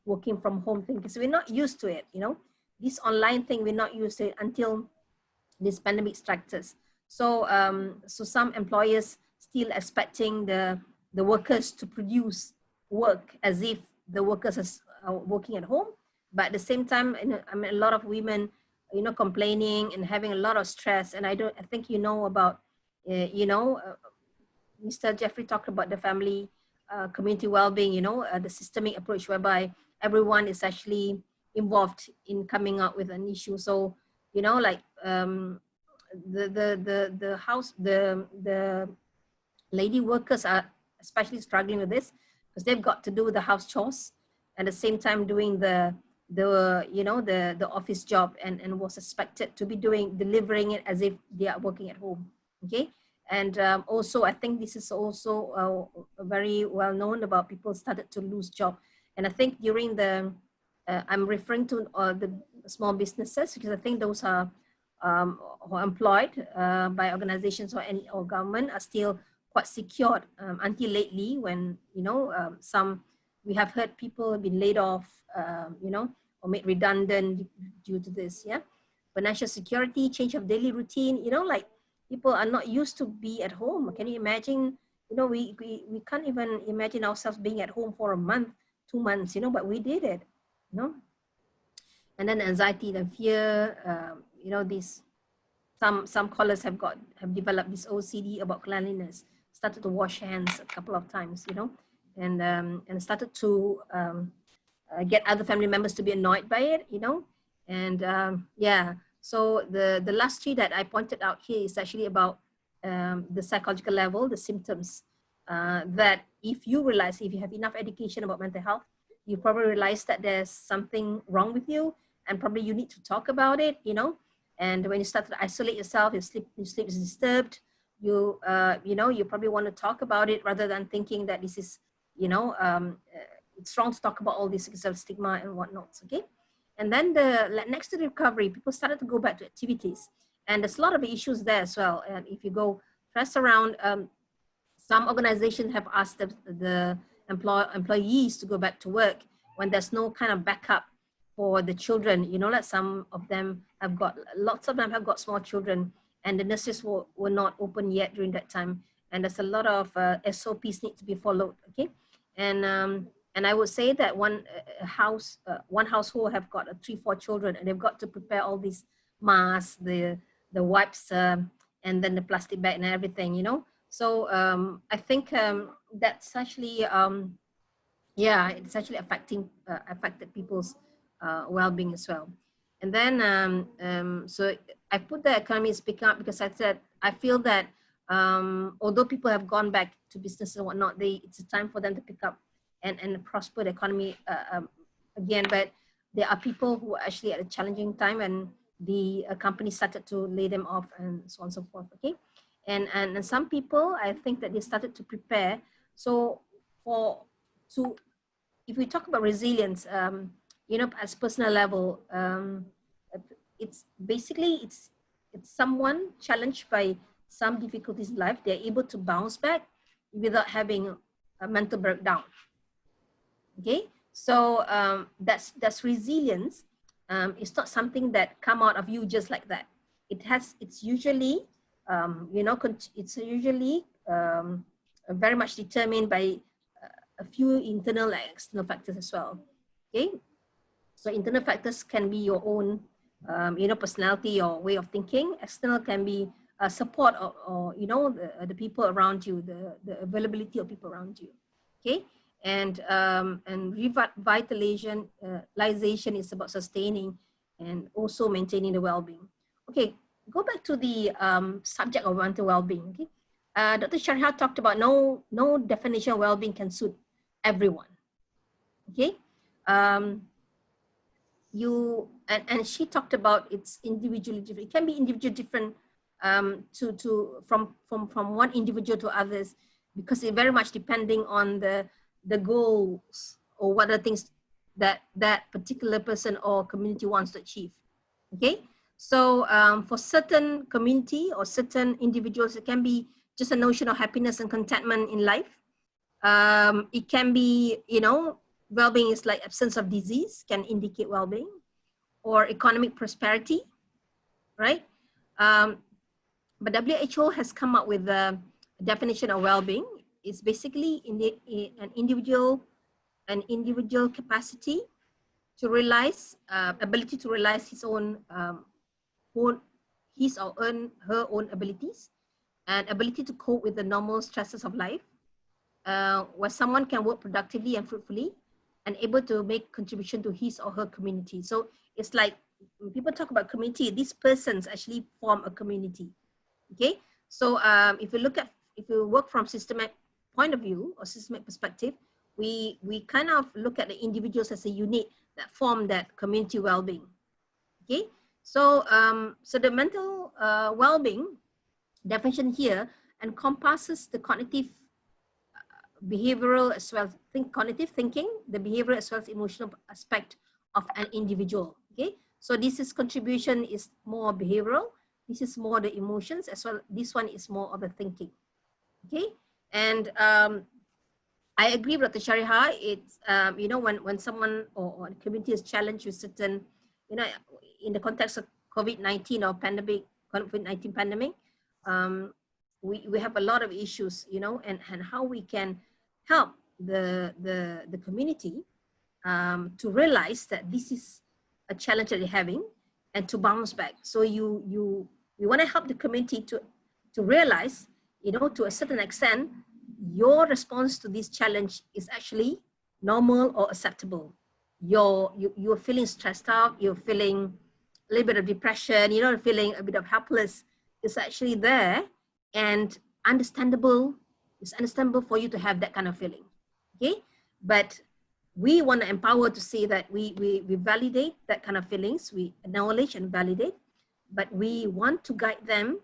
Speaker 5: working from home thing, because we're not used to it, you know, this online thing, we're not used to it until this pandemic strikes us. So so some employers still expecting the workers to produce work as if the workers are working at home, but at the same time, you know, I mean, a lot of women, you know, complaining and having a lot of stress. And I think you know about you know, Mr. Jeffrey talked about the family community well-being, you know, the systemic approach whereby everyone is actually involved in coming up with an issue. So, you know, like the lady workers are especially struggling with this, because they've got to do the house chores at the same time doing the you know, the office job, and was expected to be delivering it as if they are working at home. Okay. And also, I think this is also very well known about people started to lose job. And I think during the, I'm referring to the small businesses, because I think those are who are employed by organizations or government are still quite secured until lately, when, you know, we have heard people have been laid off, you know, or made redundant due to this. Yeah, financial security, change of daily routine, you know, like people are not used to be at home. Can you imagine? You know, we can't even imagine ourselves being at home for a month, 2 months, you know, but we did it, you know. And then anxiety and fear, you know, these, some callers have developed this OCD about cleanliness, started to wash hands a couple of times, you know, and started to get other family members to be annoyed by it, you know. And yeah, so the last three that I pointed out here is actually about the psychological level, the symptoms that if you have enough education about mental health, you probably realize that there's something wrong with you, and probably you need to talk about it, you know. And when you start to isolate yourself, your sleep is disturbed. You you probably want to talk about it rather than thinking that this is, it's wrong to talk about all this because of stigma and whatnot. Okay, and then next to the recovery, people started to go back to activities, and there's a lot of issues there as well. And if you go press around, some organizations have asked the employees to go back to work when there's no kind of backup for the children. Like some of them have got, lots of them have got small children, and the nurses were not open yet during that time. And there's a lot of SOPs need to be followed. Okay, and I would say that one household have got 3-4 children, and they've got to prepare all these masks, the wipes, and then the plastic bag and everything. So I think that's actually it's actually affected people's well-being as well. And then so I put the economy is picking up because I said I feel that although people have gone back to business and whatnot, it's a time for them to pick up and prosper the economy again. But there are people who are actually at a challenging time, and the company started to lay them off and so on and so forth. Okay, and some people, I think that they started to prepare. So if we talk about resilience, as personal level, it's basically it's someone challenged by some difficulties in life. They're able to bounce back without having a mental breakdown. Okay, so that's resilience. It's not something that come out of you just like that. It's usually it's usually very much determined by a few internal and external factors as well. Okay, so internal factors can be your own personality or way of thinking. External can be support or the people around you, the availability of people around you. Okay, and revitalisation is about sustaining and also maintaining the well-being. Okay, go back to the subject of mental well-being. Okay, Dr. Shariha talked about no definition of well-being can suit everyone. Okay, and she talked about it's individually different. It can be individually different from one individual to others, because it very much depending on the goals or what are things that particular person or community wants to achieve. Okay, so for certain community or certain individuals, it can be just a notion of happiness and contentment in life. It can be, well-being is like absence of disease, can indicate well-being, or economic prosperity, right? But WHO has come up with a definition of well-being. It's basically an individual capacity to realize, ability to realize his or her own abilities, and ability to cope with the normal stresses of life, where someone can work productively and fruitfully and able to make contribution to his or her community. So it's like when people talk about community, these persons actually form a community. Okay, so if you work from systemic point of view or systemic perspective, we kind of look at the individuals as a unit that form that community well-being. Okay, so so the mental well-being definition here encompasses the cognitive, behavioral as well, cognitive thinking, the behavioral as well as emotional aspect of an individual. Okay, so this is contribution is more behavioral, this is more the emotions as well, this one is more of the thinking. Okay, and I agree with Dr. Shariha. It's when someone or the community is challenged with certain, in the context of COVID-19 or COVID-19 pandemic, we have a lot of issues, and how we can help the community to realize that this is a challenge that they're having and to bounce back. So you want to help the community to realize, to a certain extent, your response to this challenge is actually normal or acceptable. You're feeling stressed out, you're feeling a little bit of depression, feeling a bit of helpless. It's actually there and understandable. It's understandable for you to have that kind of feeling. Okay, but we want to empower to say that we validate that kind of feelings, we acknowledge and validate, but we want to guide them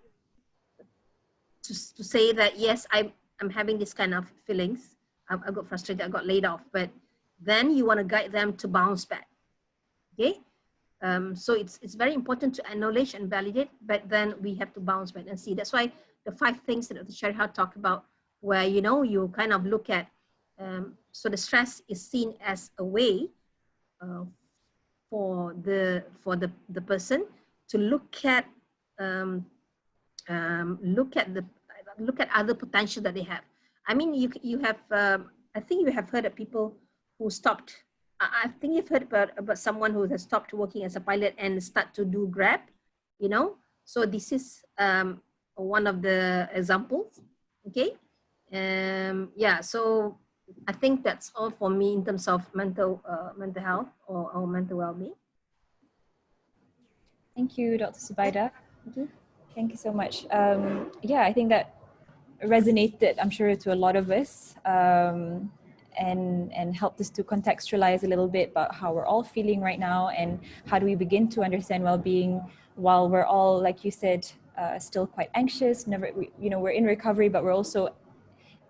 Speaker 5: to say that, yes, I'm having this kind of feelings. I got frustrated, I got laid off, but then you want to guide them to bounce back. Okay. So it's very important to acknowledge and validate, but then we have to bounce back and see. That's why the 5 things that Dr. Shariha talked about, where, you know, you kind of look at, so the stress is seen as a way for the person to look at other potential that they have. I mean, you have I think you have heard of people who stopped. I think you've heard about someone who has stopped working as a pilot and start to do Grab, you know. So this is one of the examples. Okay. Yeah. So I think that's all for me in terms of mental health or mental well-being.
Speaker 1: Thank you, Dr. Subaida. Thank you so much. Yeah, I think that resonated, I'm sure, to a lot of us, and helped us to contextualize a little bit about how we're all feeling right now and how do we begin to understand well-being while we're all, like you said, still quite anxious. We're in recovery, but we're also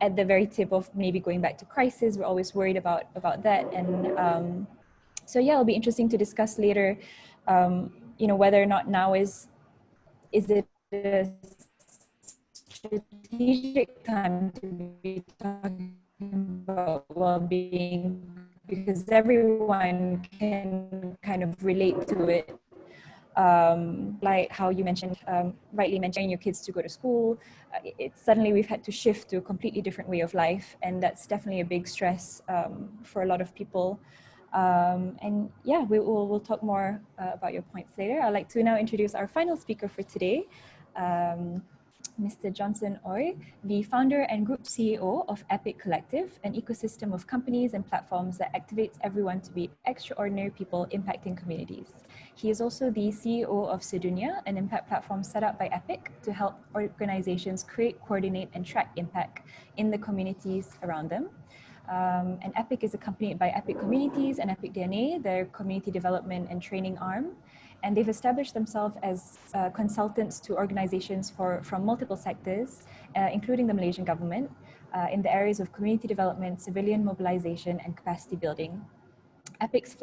Speaker 1: at the very tip of maybe going back to crisis. We're always worried about that. And so yeah, it'll be interesting to discuss later, whether or not now is it a strategic time to be talking about well-being, because everyone can kind of relate to it. Like how you mentioned, rightly mentioning your kids to go to school, suddenly we've had to shift to a completely different way of life, and that's definitely a big stress for a lot of people. And yeah, we'll talk more about your points later. I'd like to now introduce our final speaker for today, Mr. Johnson Oy, the founder and group CEO of Epic Collective, an ecosystem of companies and platforms that activates everyone to be extraordinary people impacting communities. He is also the CEO of Sedunia, an impact platform set up by Epic to help organizations create, coordinate, and track impact in the communities around them. And Epic is accompanied by Epic Communities and Epic DNA, their community development and training arm. And they've established themselves as consultants to organizations from multiple sectors, including the Malaysian government, in the areas of community development, civilian mobilization, and capacity building. Epic's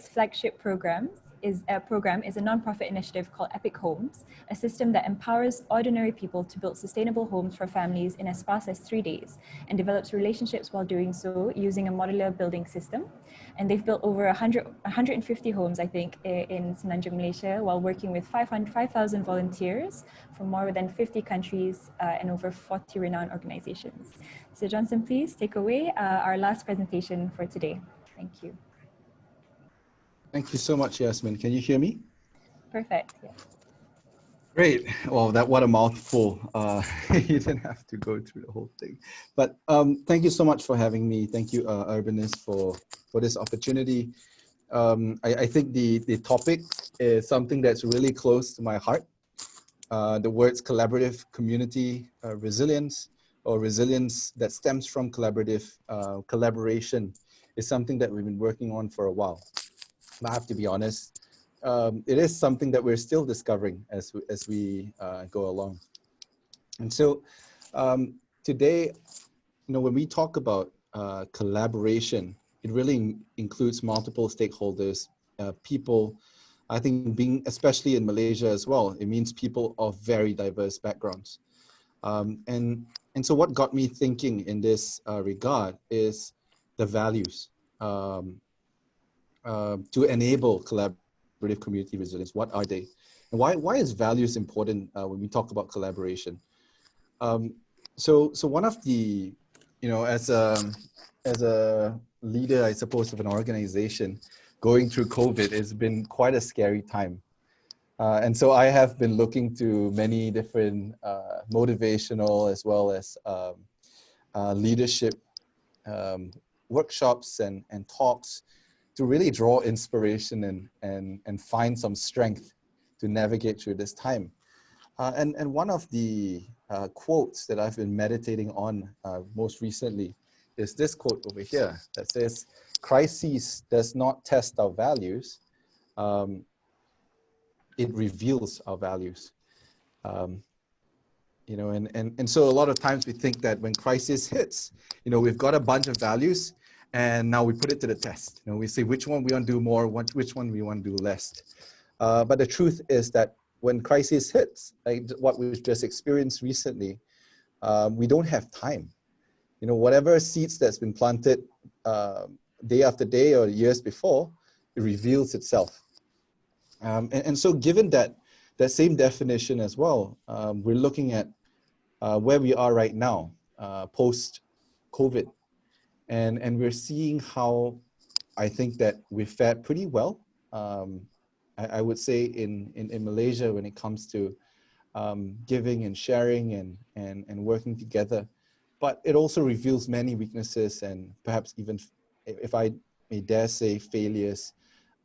Speaker 1: flagship program is a non-profit initiative called Epic Homes, a system that empowers ordinary people to build sustainable homes for families in as fast as 3 days, and develops relationships while doing so using a modular building system. And they've built over 150 homes, I think, in Semenanjung, Malaysia, while working with 5,000 volunteers from more than 50 countries and over 40 renowned organizations. So Johnson, please take away our last presentation for today. Thank you.
Speaker 6: Thank you so much, Yasmin. Can you hear me?
Speaker 1: Perfect. Yeah.
Speaker 6: Great. Well, what a mouthful. You didn't have to go through the whole thing. But thank you so much for having me. Thank you, Urbanice, for this opportunity. I think the topic is something that's really close to my heart. The words collaborative community resilience, or resilience that stems from collaborative collaboration, is something that we've been working on for a while. I have to be honest, it is something that we're still discovering as we go along. And so today, when we talk about collaboration, it really includes multiple stakeholders, people. I think especially in Malaysia as well, it means people of very diverse backgrounds. And so what got me thinking in this regard is the values. To enable collaborative community resilience. What are they? And why is values important when we talk about collaboration? So one of the, as a leader, I suppose, of an organization going through COVID, it's been quite a scary time. And so I have been looking to many different motivational as well as leadership workshops and talks to really draw inspiration and find some strength to navigate through this time. And one of the quotes that I've been meditating on most recently is this quote over here that says, "Crisis does not test our values, it reveals our values. You know, and so a lot of times we think that when crisis hits, you know, we've got a bunch of values and now we put it to the test. You know, we say which one we want to do more, which one we want to do less. But the truth is that when crisis hits, like what we've just experienced recently, we don't have time. You know, whatever seeds that's been planted day after day or years before, it reveals itself. And so given that same definition as well, we're looking at where we are right now, post-COVID. And we're seeing how I think that we've fared pretty well. I would say in Malaysia when it comes to giving and sharing and working together. But it also reveals many weaknesses and perhaps even, if I may dare say, failures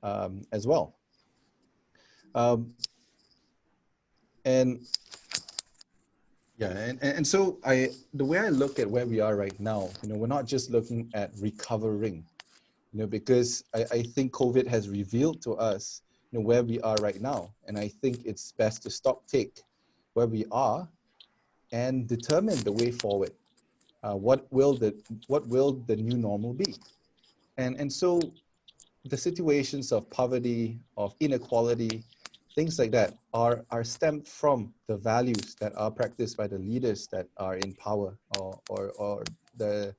Speaker 6: as well. And so the way I look at where we are right now, you know, we're not just looking at recovering, you know, because I think COVID has revealed to us, you know, where we are right now. And I think it's best to take where we are and determine the way forward. What will the new normal be? And so the situations of poverty, of inequality, things like that are stemmed from the values that are practiced by the leaders that are in power or the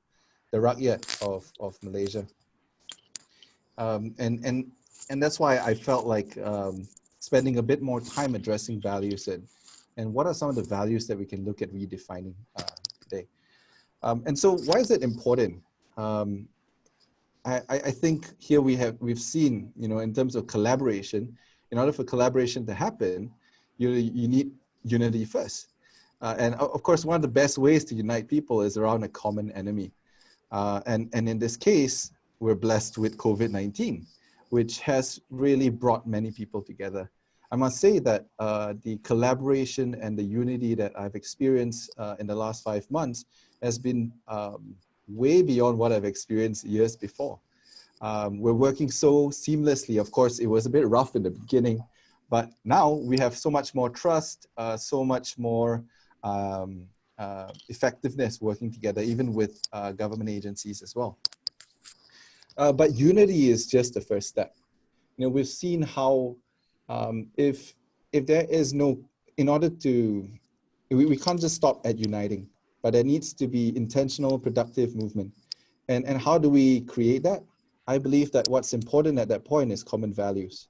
Speaker 6: rakyat of Malaysia. And that's why I felt like spending a bit more time addressing values and what are some of the values that we can look at redefining today. And so why is it important? I think here we've seen, you know, in terms of collaboration, in order for collaboration to happen, you need unity first. And of course, one of the best ways to unite people is around a common enemy. And in this case, we're blessed with COVID-19, which has really brought many people together. I must say that the collaboration and the unity that I've experienced in the last 5 months has been way beyond what I've experienced years before. We're working so seamlessly. Of course, it was a bit rough in the beginning, but now we have so much more trust, so much more effectiveness working together, even with government agencies as well. But unity is just the first step. You know, we've seen how if there is no, in order to, we can't just stop at uniting, but there needs to be intentional, productive movement. And how do we create that? I believe that what's important at that point is common values.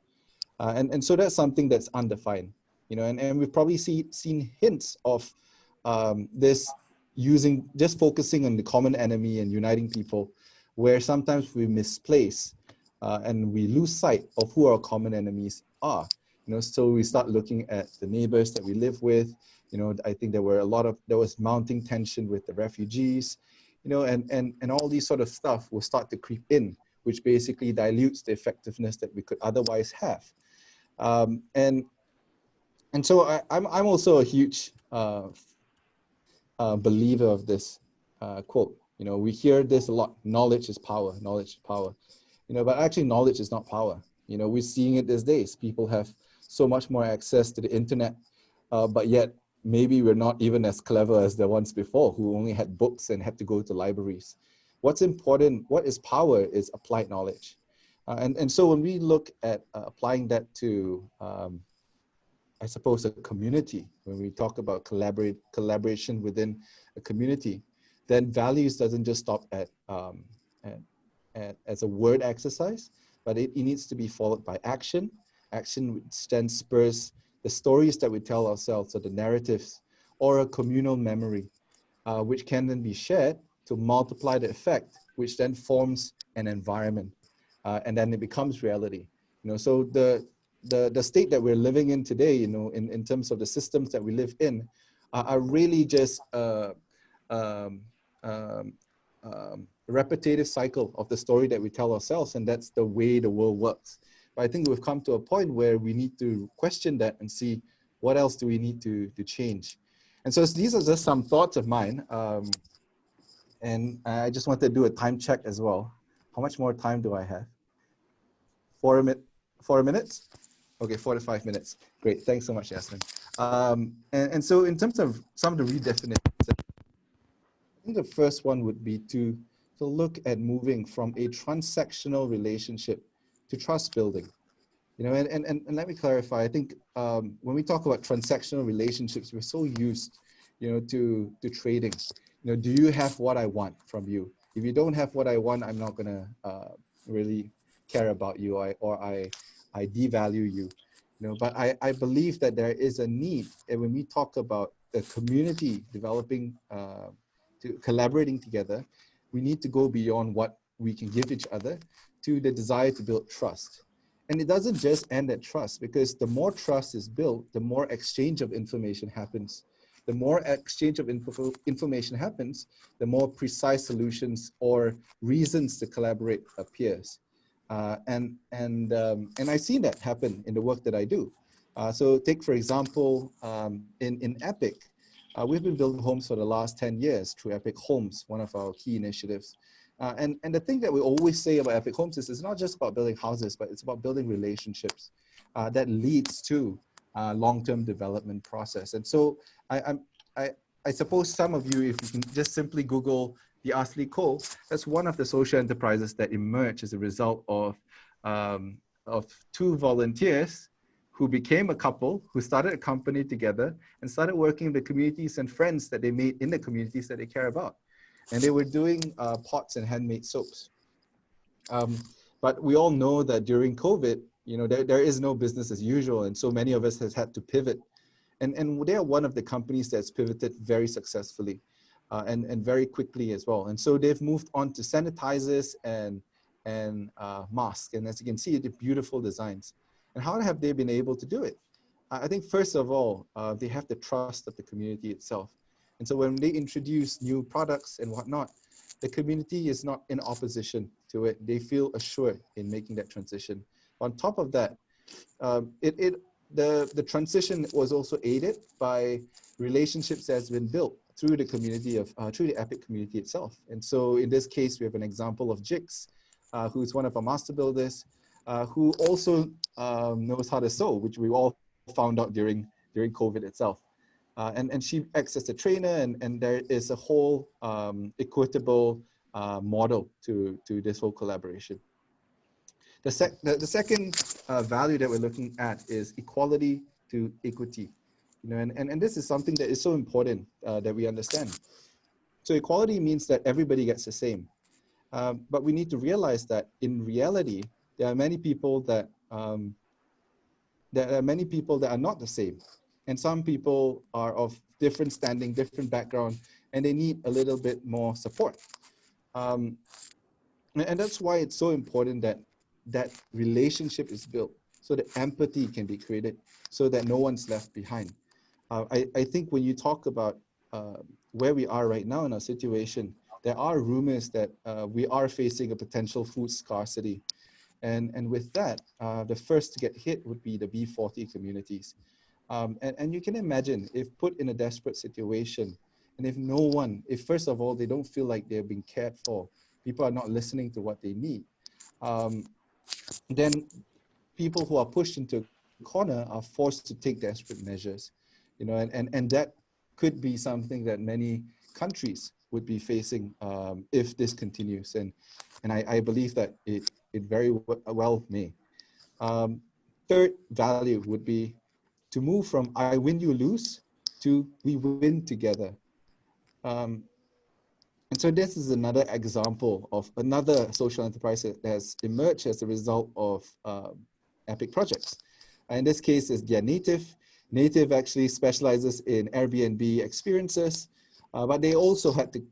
Speaker 6: And so that's something that's undefined, you know, and we've probably seen hints of this just focusing on the common enemy and uniting people, where sometimes we misplace and we lose sight of who our common enemies are. You know, so we start looking at the neighbors that we live with. You know, I think there was mounting tension with the refugees, you know, and all these sort of stuff will start to creep in, which basically dilutes the effectiveness that we could otherwise have. And so I'm also a huge believer of this quote. You know, we hear this a lot: knowledge is power, knowledge is power. You know, but actually knowledge is not power. You know, we're seeing it these days. People have so much more access to the internet, but yet maybe we're not even as clever as the ones before who only had books and had to go to libraries. What's important, what is power, is applied knowledge. And so when we look at applying that to, I suppose, a community, when we talk about collaboration within a community, then values doesn't just stop as a word exercise, but it needs to be followed by action. Action which then spurs the stories that we tell ourselves, or the narratives, or a communal memory, which can then be shared to multiply the effect, which then forms an environment, and then it becomes reality. You know, so the state that we're living in today, you know, in terms of the systems that we live in, are really just repetitive cycle of the story that we tell ourselves, and that's the way the world works. But I think we've come to a point where we need to question that and see what else do we need to change. And so these are just some thoughts of mine, and I just want to do a time check as well. How much more time do I have? 4 minutes? Okay, 4 to 5 minutes. Great, thanks so much, Yasmin. And so in terms of some of the redefinitions, I think the first one would be to look at moving from a transactional relationship to trust building. You know, and let me clarify, I think when we talk about transactional relationships, we're so used, you know, to trading. You know, do you have what I want from you? If you don't have what I want, I'm not gonna really care about you, or I devalue you. You know, but I believe that there is a need, and when we talk about a community developing, to collaborating together, we need to go beyond what we can give each other to the desire to build trust. And it doesn't just end at trust, because the more trust is built, the more exchange of information happens. The more exchange of information happens, the more precise solutions or reasons to collaborate appears. And I've seen that happen in the work that I do. So take, for example, in Epic, we've been building homes for the last 10 years through Epic Homes, one of our key initiatives. And the thing that we always say about Epic Homes is it's not just about building houses, but it's about building relationships that leads to long-term development process. And so I suppose some of you, if you can just simply Google the Asli Co, that's one of the social enterprises that emerged as a result of 2 volunteers who became a couple, who started a company together and started working in the communities and friends that they made in the communities that they care about. And they were doing pots and handmade soaps. But we all know that during COVID, you know, there is no business as usual, and so many of us have had to pivot. And they are one of the companies that's pivoted very successfully and very quickly as well. And so they've moved on to sanitizers and masks. And as you can see, the beautiful designs. And how have they been able to do it? I think first of all, they have the trust of the community itself. And so when they introduce new products and whatnot, the community is not in opposition to it. They feel assured in making that transition. On top of that, the transition was also aided by relationships that has been built through the community of, through the Epic community itself. And so in this case, we have an example of Jix, who's one of our master builders, who also knows how to sew, which we all found out during COVID itself. And she acts as a trainer, and there is a whole equitable model to this whole collaboration. The second value that we're looking at is equality to equity. You know, and this is something that is so important that we understand. So equality means that everybody gets the same. But we need to realize that in reality, there are many people that are not the same. And some people are of different standing, different background, and they need a little bit more support. And that's why it's so important that that relationship is built, so that empathy can be created, so that no one's left behind. I think when you talk about where we are right now in our situation, there are rumors that we are facing a potential food scarcity. And with that, the first to get hit would be the B40 communities. And you can imagine, if put in a desperate situation, and if first of all, they don't feel like they're being cared for, people are not listening to what they need, then people who are pushed into a corner are forced to take desperate measures. You know, and that could be something that many countries would be facing if this continues. And I believe that it very well may. Third value would be to move from I win, you lose to we win together. And so this is another example of another social enterprise that has emerged as a result of Epic projects. In this case, is Native. Native actually specializes in Airbnb experiences, but they also had to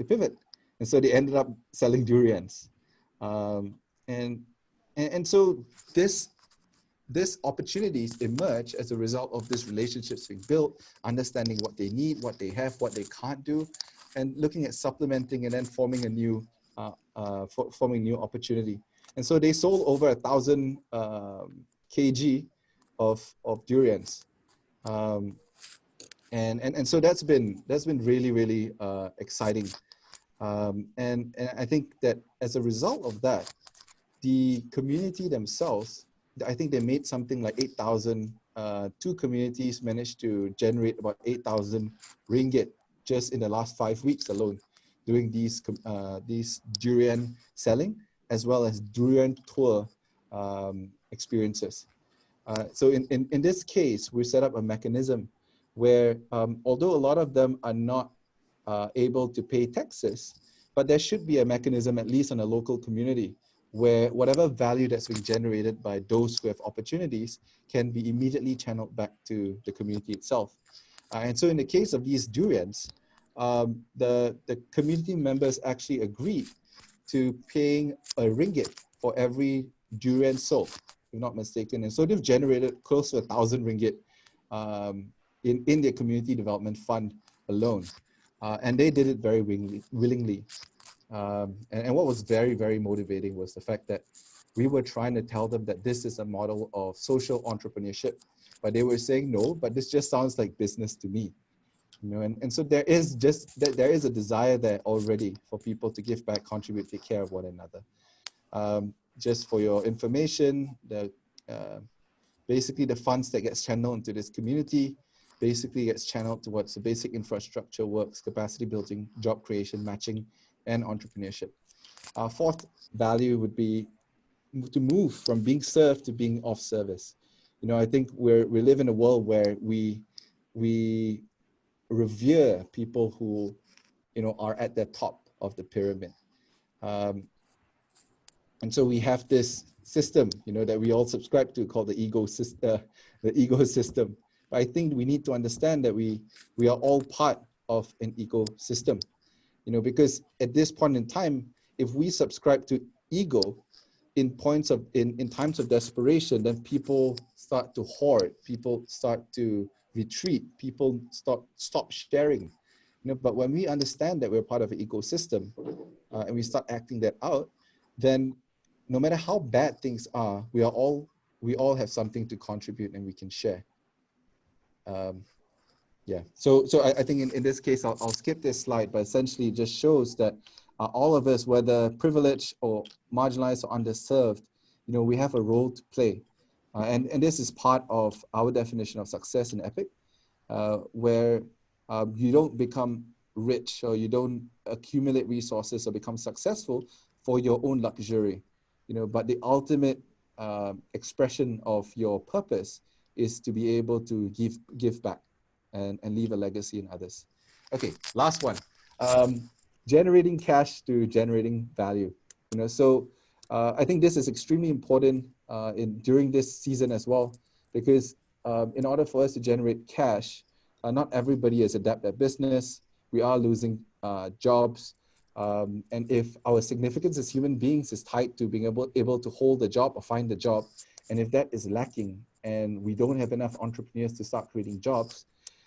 Speaker 6: pivot. And so they ended up selling durians. And so this opportunities emerge as a result of this relationships being built, understanding what they need, what they have, what they can't do, and looking at supplementing and then forming a new opportunity. And so they sold over 1,000 kg of durians, and so that's been really exciting. And I think that as a result of that, the community themselves I think they made something like 8,000, two communities managed to generate about 8,000 ringgit just in the last 5 weeks alone, doing these durian selling as well as durian tour experiences. So in this case, we set up a mechanism where although a lot of them are not able to pay taxes, but there should be a mechanism, at least on a local community, where whatever value that's being generated by those who have opportunities can be immediately channeled back to the community itself. And so in the case of these durians, the community members actually agreed to paying a ringgit for every durian sold, if I'm not mistaken. And so they've generated close to 1,000 ringgit in their community development fund alone. And they did it very willingly. And what was very, very motivating was the fact that we were trying to tell them that this is a model of social entrepreneurship, but they were saying, no, but this just sounds like business to me. You know, and so there is a desire there already for people to give back, contribute, take care of one another. Just for your information, basically the funds that gets channeled into this community basically gets channeled towards the basic infrastructure works, capacity building, job creation, matching, and entrepreneurship. Our fourth value would be to move from being served to being of service. You know, I think we live in a world where we revere people who, you know, are at the top of the pyramid. And so we have this system, you know, that we all subscribe to called the ego system. But I think we need to understand that we are all part of an ecosystem, you know, because at this point in time, if we subscribe to ego in times of desperation, then people start to hoard, people start to retreat, people stop sharing. You know, but when we understand that we're part of an ecosystem and we start acting that out, then no matter how bad things are, we all have something to contribute and we can share. Yeah, so I think in this case, I'll skip this slide, but essentially it just shows that all of us, whether privileged or marginalized or underserved, you know, we have a role to play. And this is part of our definition of success in EPIC, where you don't become rich or you don't accumulate resources or become successful for your own luxury, you know, but the ultimate expression of your purpose is to be able to give back and leave a legacy in others. Okay, last one. Generating cash to generating value. You know, so I think this is extremely important during this season as well, because in order for us to generate cash, not everybody is adept at business. We are losing jobs. And if our significance as human beings is tied to being able to hold a job or find a job, and if that is lacking and we don't have enough entrepreneurs to start creating jobs,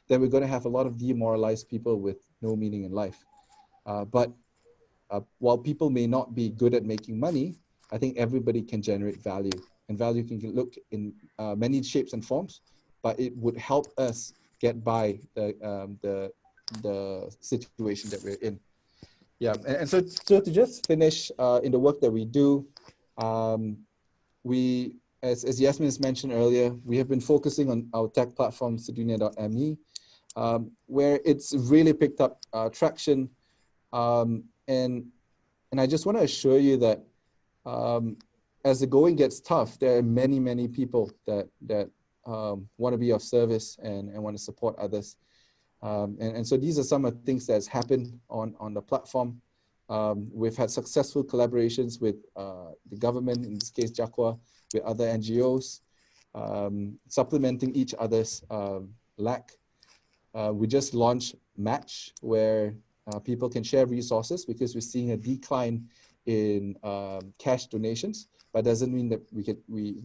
Speaker 6: then we're going to have a lot of demoralized people with no meaning in life. But while people may not be good at making money, I think everybody can generate value, and value can look in many shapes and forms, but it would help us get by the situation that we're in. Yeah, and so to just finish in the work that we do, as Yasmin has mentioned earlier, we have been focusing on our tech platform, sedunia.me, where it's really picked up traction. And I just want to assure you that as the going gets tough, there are many, many people that want to be of service and want to support others. And so these are some of the things that's happened on the platform. We've had successful collaborations with the government, in this case, JAQUA, with other NGOs, supplementing each other's lack. We just launched Match, where people can share resources, because we're seeing a decline in cash donations, but doesn't mean that we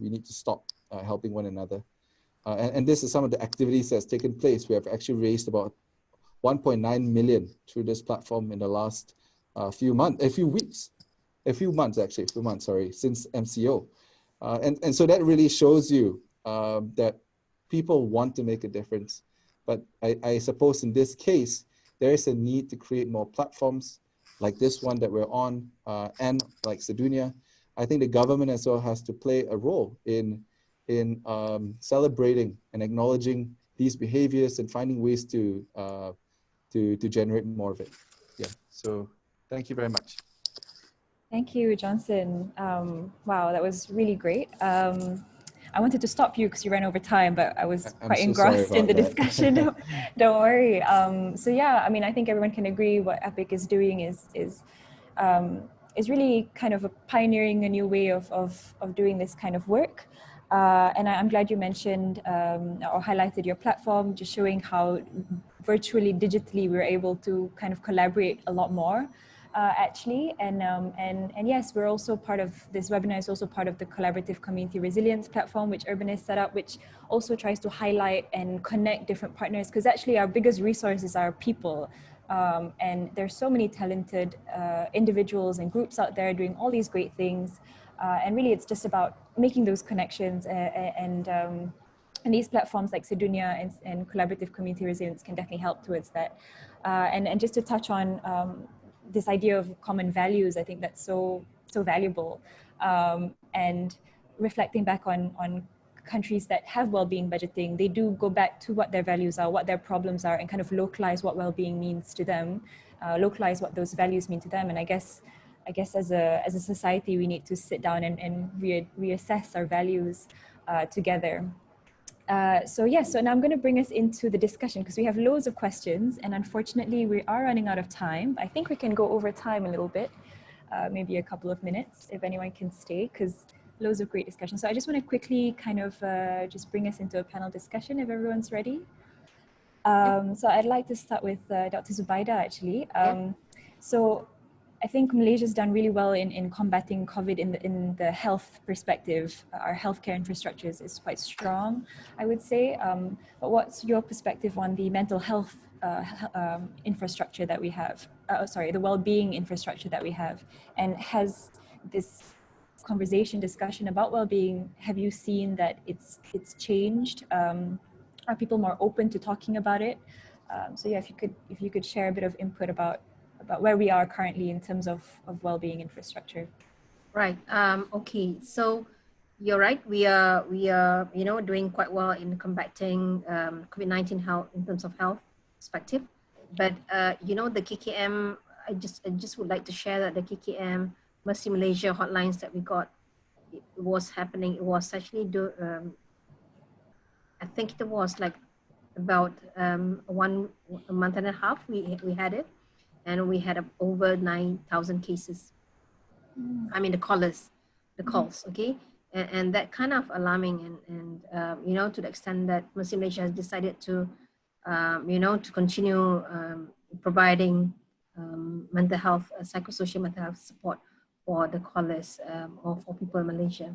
Speaker 6: need to stop helping one another. And this is some of the activities that's taken place. We have actually raised about 1.9 million through this platform in the last few months, since MCO. And so that really shows you that people want to make a difference. But I suppose in this case, there is a need to create more platforms like this one that we're on, and like Sedunia. I think the government as well has to play a role in in celebrating and acknowledging these behaviors and finding ways to generate more of it. Yeah, so thank you very much.
Speaker 1: Thank you, Johnson. Wow, that was really great. I wanted to stop you because you ran over time, but I was quite engrossed in the discussion. Don't worry. So yeah, I mean, I think everyone can agree what EPIC is doing is really kind of pioneering a new way of doing this kind of work. And I'm glad you mentioned or highlighted your platform, just showing how virtually, digitally, we're able to kind of collaborate a lot more. Actually, and yes, we're also part of this webinar is also part of the collaborative community resilience platform which Urbanice set up, which also tries to highlight and connect different partners, because actually our biggest resources are people, and there's so many talented individuals and groups out there doing all these great things, and really it's just about making those connections, and these platforms like Sedunia and collaborative community resilience can definitely help towards that, and just to touch on this idea of common values, I think that's so valuable, and reflecting back on countries that have well-being budgeting, they do go back to what their values are, what their problems are, and kind of localize what well-being means to them, localize what those values mean to them. And I guess as a society, we need to sit down and reassess our values together. So now I'm going to bring us into the discussion because we have loads of questions, and unfortunately we are running out of time. I think we can go over time a little bit, maybe a couple of minutes if anyone can stay, because loads of great discussion. So I just want to quickly kind of just bring us into a panel discussion if everyone's ready. So I'd like to start with Dr. Zubaida actually. So I think Malaysia's done really well in combating COVID in the health perspective. Our healthcare infrastructure is quite strong, I would say. But what's your perspective on the mental health infrastructure that we have? The well-being infrastructure that we have. And has this discussion about well-being, have you seen that it's changed? Are people more open to talking about it? So yeah, if you could share a bit of input about where we are currently in terms of well-being infrastructure.
Speaker 5: Right. Okay. So you're right. We are doing quite well in combating COVID-19 health in terms of health perspective. But the KKM, I just would like to share that the KKM Mercy Malaysia hotlines that we got, it was happening. It was actually I think it was like about a month and a half. We had it. And we had over 9,000 cases. I mean, the calls, okay? And that kind of alarming, and to the extent that Mercy Malaysia has decided to, to continue providing mental health, psychosocial mental health support for the callers or for people in Malaysia.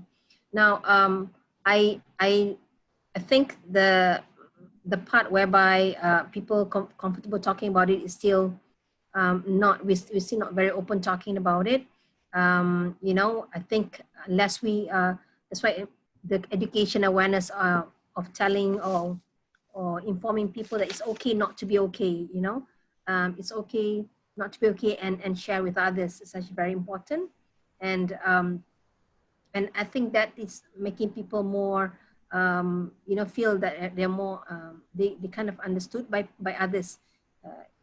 Speaker 5: Now, I think the part whereby people comfortable talking about it is still we're still not very open talking about it. I think unless we, that's why the education awareness of telling or informing people that it's okay not to be okay, it's okay not to be okay, and share with others is actually very important. And I think that is making people more, feel that they're more, they kind of understood by others.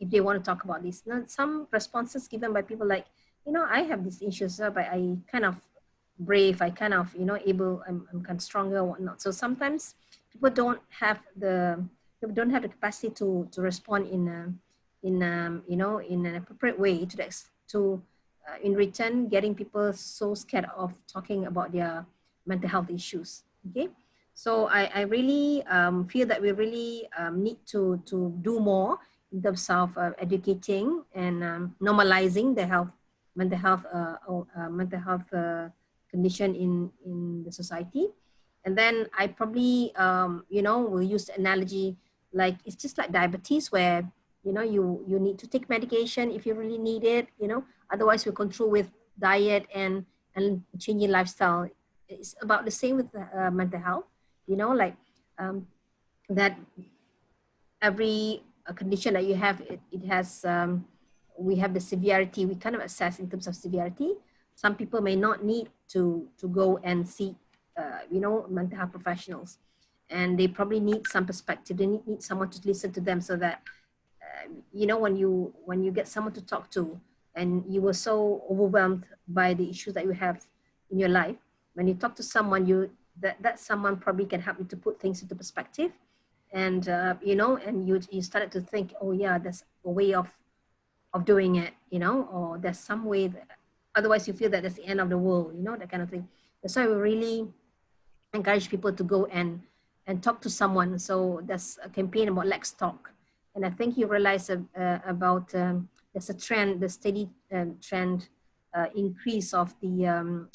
Speaker 5: If they want to talk about this. Now, some responses given by people like, I have these issues, but I kind of brave, I kind of, able, I'm kind of stronger or whatnot. So sometimes people don't have the capacity to respond in an appropriate way to in return, getting people so scared of talking about their mental health issues. Okay. So I really feel that we really need to do more in terms of educating and normalizing the mental health condition in the society. And then I probably, will use the analogy like it's just like diabetes, where you need to take medication if you really need it. Otherwise we control with diet and changing lifestyle. It's about the same with mental health. That every condition that you have, it has, we have the severity, we kind of assess in terms of severity. Some people may not need to go and seek you know, mental health professionals, and they probably need some perspective. They need someone to listen to them, so that you know, when you get someone to talk to, and you were so overwhelmed by the issues that you have in your life, when you talk to someone, that someone probably can help you to put things into perspective, and you know, and you started to think, oh yeah, there's a way of doing it, you know, or there's some way that, otherwise you feel that that's the end of the world, you know, that kind of thing. That's why we really encourage people to go and talk to someone. So there's a campaign about Let's Talk, and I think you realize about there's a trend, the steady trend increase of the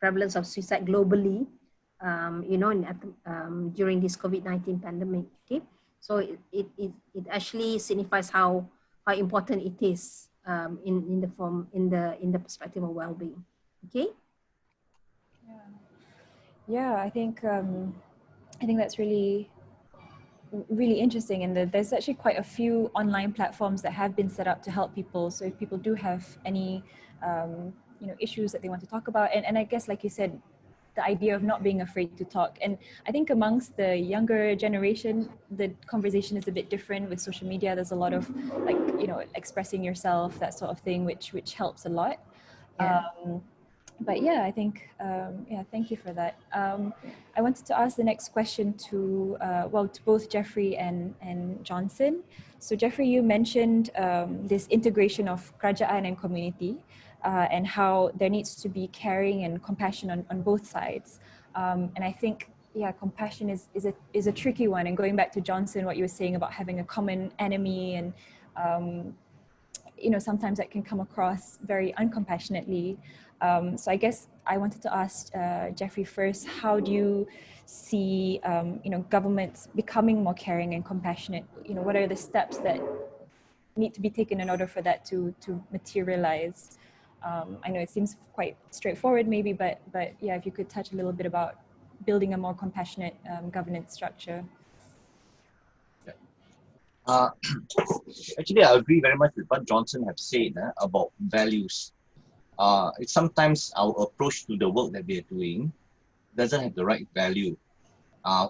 Speaker 5: prevalence of suicide globally, you know, during this COVID-19 pandemic. Okay, so it actually signifies how important it is in the perspective of well-being. Okay.
Speaker 1: Yeah, I think that's really interesting, and there's actually quite a few online platforms that have been set up to help people. So if people do have any you know, issues that they want to talk about, and I guess, like you said, the idea of not being afraid to talk. And I think amongst the younger generation, the conversation is a bit different with social media. There's a lot of, like, you know, expressing yourself, that sort of thing, which helps a lot.
Speaker 5: Yeah.
Speaker 1: But yeah, I think, yeah, thank you for that. I wanted to ask the next question to, well, to both Jeffrey and Johnson. So Jeffrey, you mentioned this integration of kerajaan and community, and how there needs to be caring and compassion on both sides. And I think, yeah, compassion is a tricky one. And going back to Johnson, what you were saying about having a common enemy, and you know, sometimes that can come across very uncompassionately. So I guess I wanted to ask Jeffrey first, how do you see, you know, governments becoming more caring and compassionate? You know, what are the steps that need to be taken in order for that to materialize? I know it seems quite straightforward maybe, but yeah, if you could touch a little bit about building a more compassionate governance structure.
Speaker 4: Actually, I agree very much with what Johnson have said about values. It's sometimes our approach to the work that we are doing doesn't have the right value.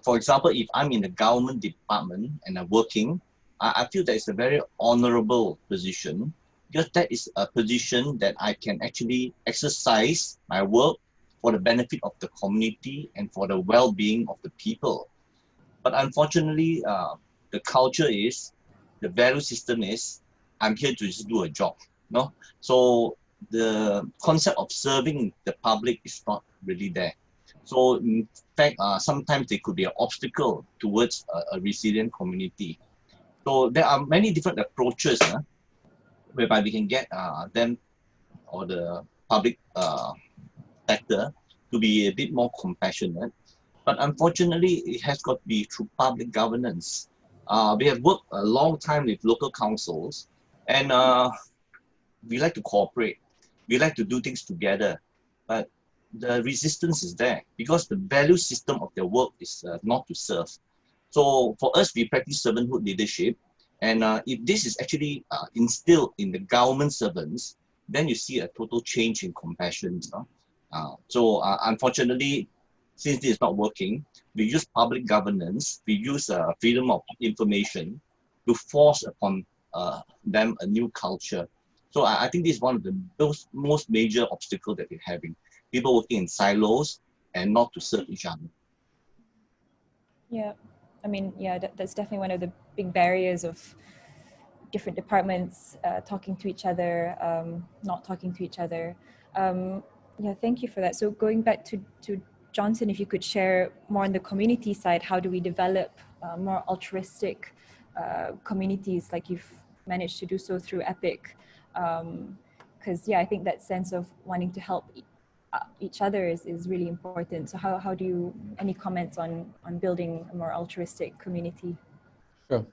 Speaker 4: For example, if I'm in the government department and I'm working, I feel that it's a very honorable position, because that is a position that I can actually exercise my work for the benefit of the community and for the well-being of the people. But unfortunately, the culture is, the value system is, I'm here to just do a job. No? So the concept of serving the public is not really there. So in fact, sometimes they could be an obstacle towards a resilient community. So there are many different approaches whereby we can get them, or the public sector, to be a bit more compassionate. But unfortunately, it has got to be through public governance. We have worked a long time with local councils, and we like to cooperate. We like to do things together, but the resistance is there because the value system of their work is not to serve. So for us, we practice servanthood leadership, and if this is actually instilled in the government servants, then you see a total change in compassion. So unfortunately, since this is not working, we use public governance, we use freedom of information to force upon them a new culture. So I think this is one of the most major obstacles that we're having. People working in silos and not to serve each other.
Speaker 1: Yeah, I mean, yeah, that's definitely one of the big barriers of different departments talking to each other, not talking to each other. Yeah, thank you for that. So going back to Johnson, if you could share more on the community side, how do we develop more altruistic communities like you've managed to do so through EPIC? Because yeah, I think that sense of wanting to help each other is really important. So how do you, any comments on building a more altruistic community?
Speaker 6: Sure.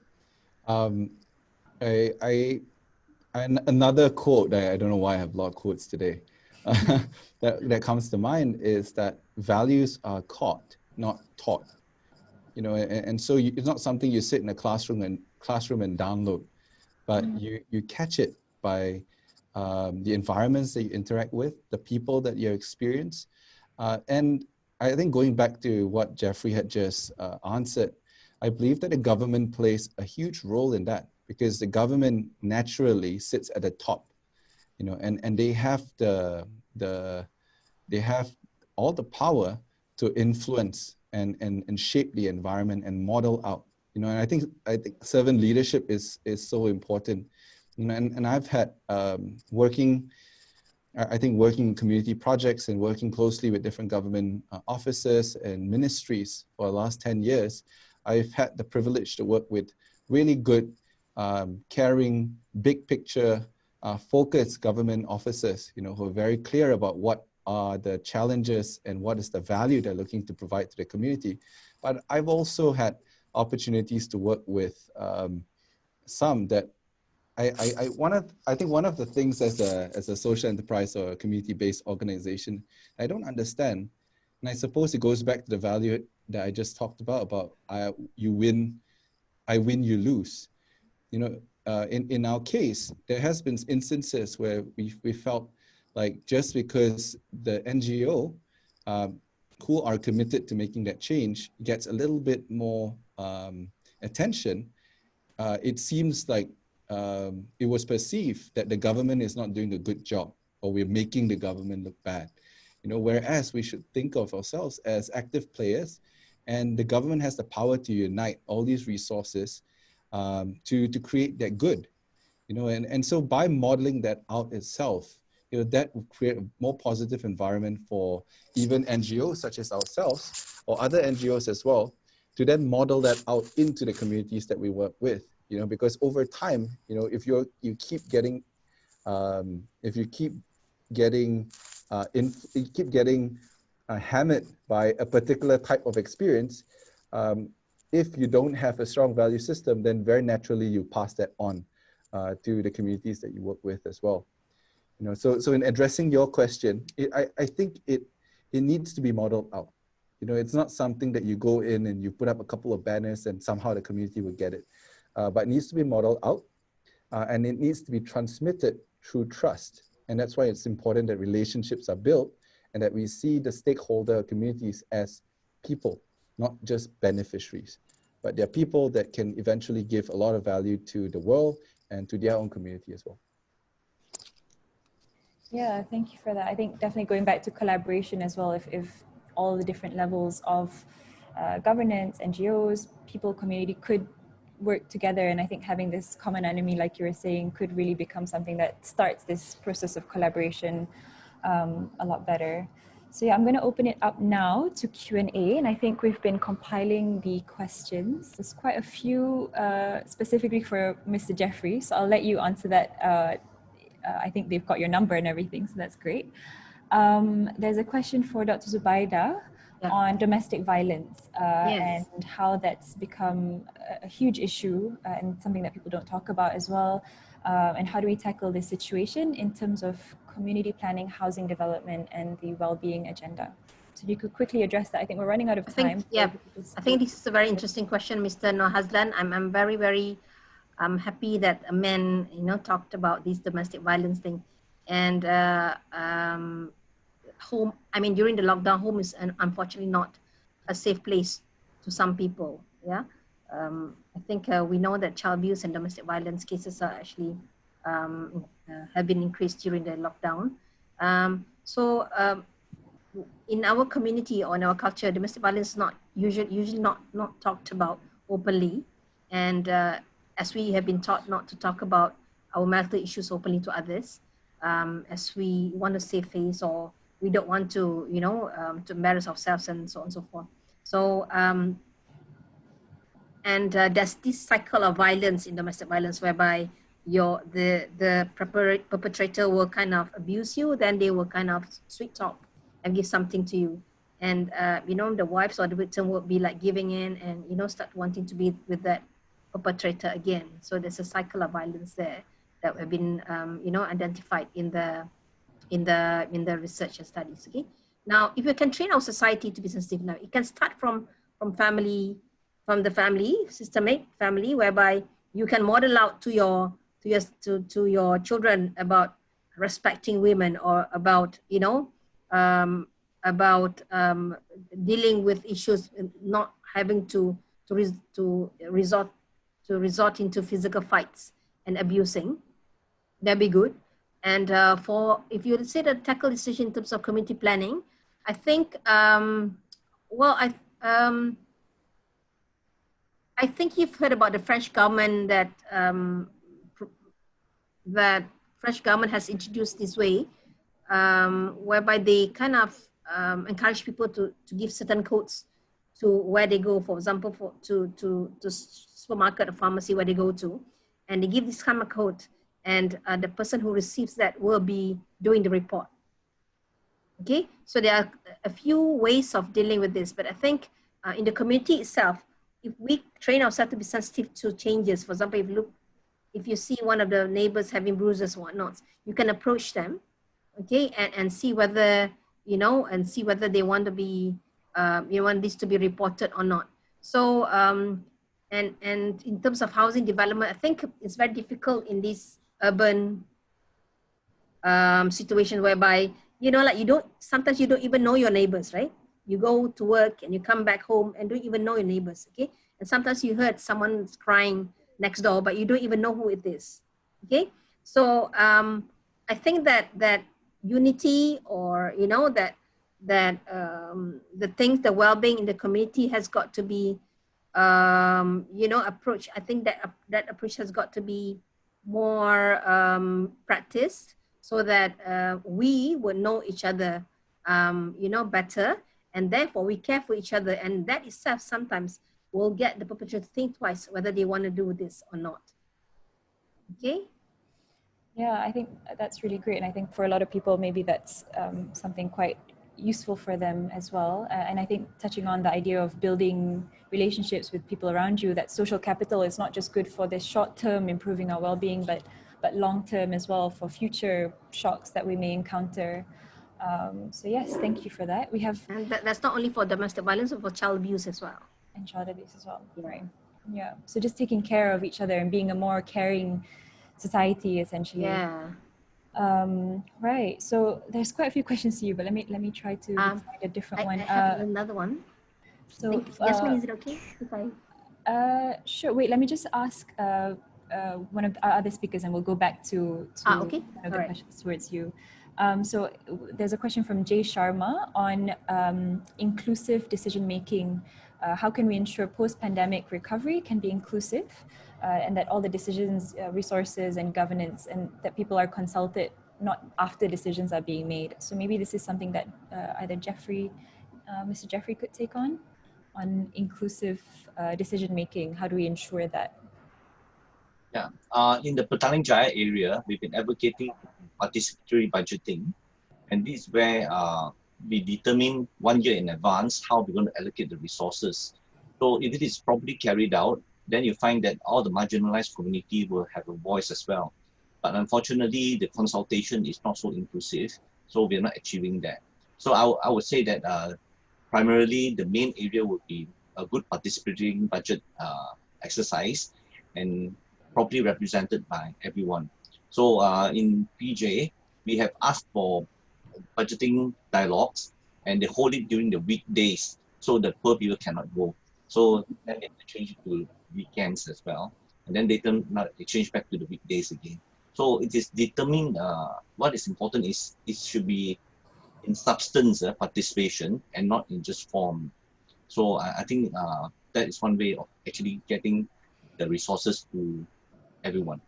Speaker 6: Another quote, I don't know why I have a lot of quotes today, that comes to mind is that values are caught, not taught. You know, and so it's not something you sit in a classroom and download, but you catch it by the environments that you interact with, the people that you experience, And I think going back to what Jeffrey had just answered, I believe that the government plays a huge role in that, because the government naturally sits at the top, you know, and they have they have all the power to influence and shape the environment and model out, you know. And I think servant leadership is so important, you know, and I've had working in community projects and working closely with different government offices and ministries for the last 10 years, I've had the privilege to work with really good, caring, big picture, focused government officers, you know, who are very clear about what are the challenges and what is the value they're looking to provide to the community. But I've also had opportunities to work with some that I think one of the things as a social enterprise or a community-based organization I don't understand, and I suppose it goes back to the value that I just talked about you win, I win, you lose. You know, in our case, there has been instances where we felt like just because the NGO who are committed to making that change gets a little bit more attention, it seems like it was perceived that the government is not doing a good job, or we're making the government look bad. You know, whereas we should think of ourselves as active players, and the government has the power to unite all these resources to create that good. You know, and so by modeling that out itself, you know, that will create a more positive environment for even NGOs such as ourselves or other NGOs as well, to then model that out into the communities that we work with. You know, because over time, you know, if you keep getting hammered by a particular type of experience, if you don't have a strong value system, then very naturally you pass that on to the communities that you work with as well. You know, so in addressing your question, I think it needs to be modeled out. You know, it's not something that you go in and you put up a couple of banners and somehow the community will get it. But it needs to be modeled out, and it needs to be transmitted through trust. And that's why it's important that relationships are built and that we see the stakeholder communities as people, not just beneficiaries, but they're people that can eventually give a lot of value to the world and to their own community as well.
Speaker 1: Yeah, thank you for that. I think definitely going back to collaboration as well, if all the different levels of governance, NGOs, people, community could work together, and I think having this common enemy, like you were saying, could really become something that starts this process of collaboration a lot better. So yeah, I'm going to open it up now to Q&A, and I think we've been compiling the questions. There's quite a few specifically for Mr. Jeffrey, so I'll let you answer that. I think they've got your number and everything, so that's great. There's a question for Dr. Zubaida on domestic violence and how that's become a huge issue and something that people don't talk about as well. And how do we tackle this situation in terms of community planning, housing development, and the well-being agenda? So if you could quickly address that. I think we're running out of time.
Speaker 5: I think this is a very interesting question, Mr. Noor Hazlan. I'm very, very happy that a man, you know, talked about this domestic violence thing. And home, I mean, during the lockdown, home is unfortunately not a safe place to some people. Yeah, I think we know that child abuse and domestic violence cases are actually have been increased during the lockdown. In our community or in our culture, domestic violence is not usually not talked about openly, and as we have been taught not to talk about our marital issues openly to others, as we want to save face, or we don't want to, you know, to embarrass ourselves and so on and so forth. So, there's this cycle of violence in domestic violence whereby the perpetrator will kind of abuse you, then they will kind of sweet talk and give something to you. And, you know, the wives or the victim will be like giving in and, you know, start wanting to be with that perpetrator again. So there's a cycle of violence there that have been, you know, identified in the research and studies. Okay. Now, if we can train our society to be sensitive, now it can start from family, from the family, systemic family, whereby you can model out to your children about respecting women, or about, you know, about dealing with issues, not having to resort into physical fights and abusing. That'd be good. And if you say the tackle decision in terms of community planning, I think, I think you've heard about the French government that French government has introduced this way, whereby they kind of encourage people to give certain codes to where they go, for example, to supermarket or pharmacy where they go to, and they give this kind of code, and the person who receives that will be doing the report. Okay, so there are a few ways of dealing with this, but I think in the community itself, if we train ourselves to be sensitive to changes, for example, if you see one of the neighbors having bruises or whatnot, you can approach them, okay, and see whether, and see whether they want to be, want this to be reported or not. So, and in terms of housing development, I think it's very difficult in this urban situation whereby, sometimes you don't even know your neighbors, right? You go to work and you come back home and don't even know your neighbors, okay? And sometimes you heard someone's crying next door, but you don't even know who it is, okay? So I think that unity, or the things, the well-being in the community has got to be approach. I think that approach has got to be more practiced, so that we would know each other better, and therefore we care for each other, and that itself sometimes will get the perpetrator to think twice whether they want to do this or not. Okay.
Speaker 1: Yeah, I think that's really great. And I think for a lot of people, maybe that's something quite useful for them as well. And I think touching on the idea of building relationships with people around you, that social capital is not just good for this short term, improving our well-being, but long term as well, for future shocks that we may encounter. So yes, thank you for that. We have,
Speaker 5: and that's not only for domestic violence, but for child abuse as well.
Speaker 1: And child abuse as well,
Speaker 5: yeah.
Speaker 1: Right? Yeah. So just taking care of each other and being a more caring society, essentially.
Speaker 5: Yeah.
Speaker 1: Right. So there's quite a few questions to you, but let me try to find a different one.
Speaker 5: I have another one.
Speaker 1: So
Speaker 5: Yasmin, is it okay if I?
Speaker 1: Sure. Wait. Let me just ask one of our other speakers, and we'll go back to
Speaker 5: okay.
Speaker 1: one of the questions towards you. So there's a question from Jay Sharma on inclusive decision making. How can we ensure post-pandemic recovery can be inclusive, and that all the decisions, resources, and governance, and that people are consulted not after decisions are being made. So maybe this is something that either Mr. Jeffrey could take on inclusive decision making. How do we ensure that?
Speaker 4: Yeah, in the Petaling Jaya area, we've been advocating participatory budgeting, and this is where we determine 1 year in advance how we're going to allocate the resources. So if it is properly carried out, then you find that all the marginalized community will have a voice as well. But unfortunately, the consultation is not so inclusive, so we're not achieving that. So I would say that primarily the main area would be a good participatory budget exercise and properly represented by everyone. So in PJ, we have asked for budgeting dialogues, and they hold it during the weekdays so the poor people cannot go. So then they change it to weekends as well, and then they change back to the weekdays again. So it is determined. What is important is it should be in substance participation and not in just form. So I think that is one way of actually getting the resources to everyone.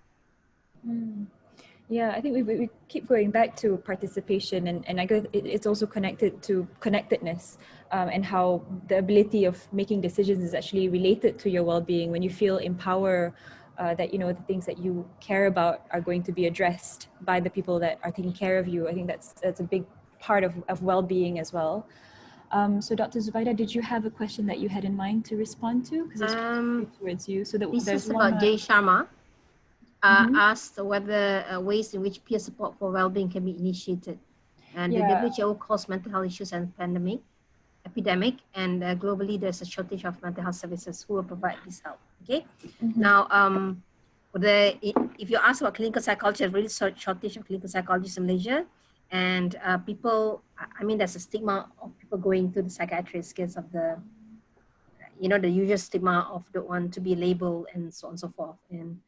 Speaker 1: Yeah, I think we keep going back to participation, and I guess it's also connected to connectedness, and how the ability of making decisions is actually related to your well-being. When you feel empowered, that the things that you care about are going to be addressed by the people that are taking care of you. I think that's a big part of well-being as well. So Dr. Zubaida, did you have a question that you had in mind to respond to? Because it's towards you. So that
Speaker 5: this is about Jay Sharma. Asked whether ways in which peer support for well-being can be initiated. And the WHO calls mental health issues an epidemic, and globally there's a shortage of mental health services. Who will provide this help? Okay. Now, if you ask about clinical psychology, there's really shortage of clinical psychologists in Malaysia, And people, I mean, there's a stigma of people going to the psychiatrist because of the, you know, the usual stigma of don't want to be labeled and so on and so forth, and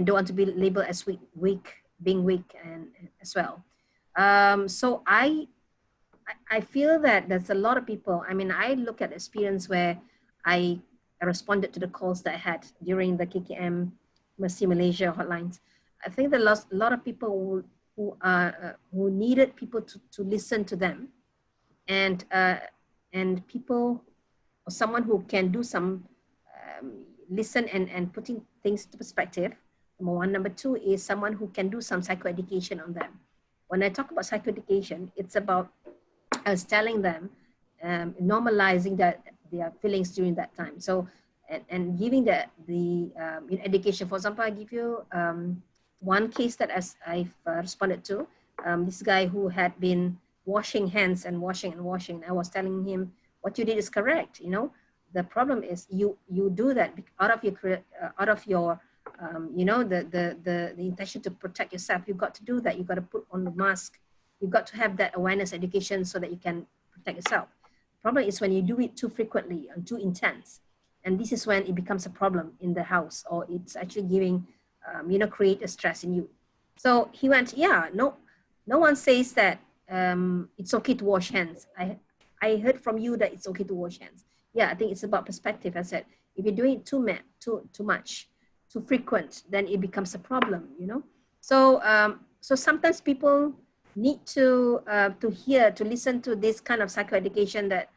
Speaker 5: don't want to be labeled as being weak, and as well. So I feel that there's a lot of people. I mean, I look at experience where I responded to the calls that I had during the KKM Mercy Malaysia hotlines. I think there are a lot of people who needed people to listen to them, and people, or someone who can do some listen and putting things to perspective. Number one. Number two is someone who can do some psychoeducation on them. When I talk about psychoeducation, it's about us telling them, normalizing that their feelings during that time. So, and giving the education. For example, I give you one case that I've responded to. This guy who had been washing hands and washing and washing. I was telling him, what you did is correct. You know, the problem is you do that out of your you know, the intention to protect yourself. You've got to do that. You've got to put on the mask. You've got to have that awareness education so that you can protect yourself. The problem is when you do it too frequently and too intense. And this is when it becomes a problem in the house, or it's actually giving, you know, create a stress in you. So he went, yeah, no one says that it's okay to wash hands. I heard from you that it's okay to wash hands. Yeah, I think it's about perspective. I said, if you're doing it too much, too frequent, then it becomes a problem, you know? So, so sometimes people need to listen to this kind of psychoeducation that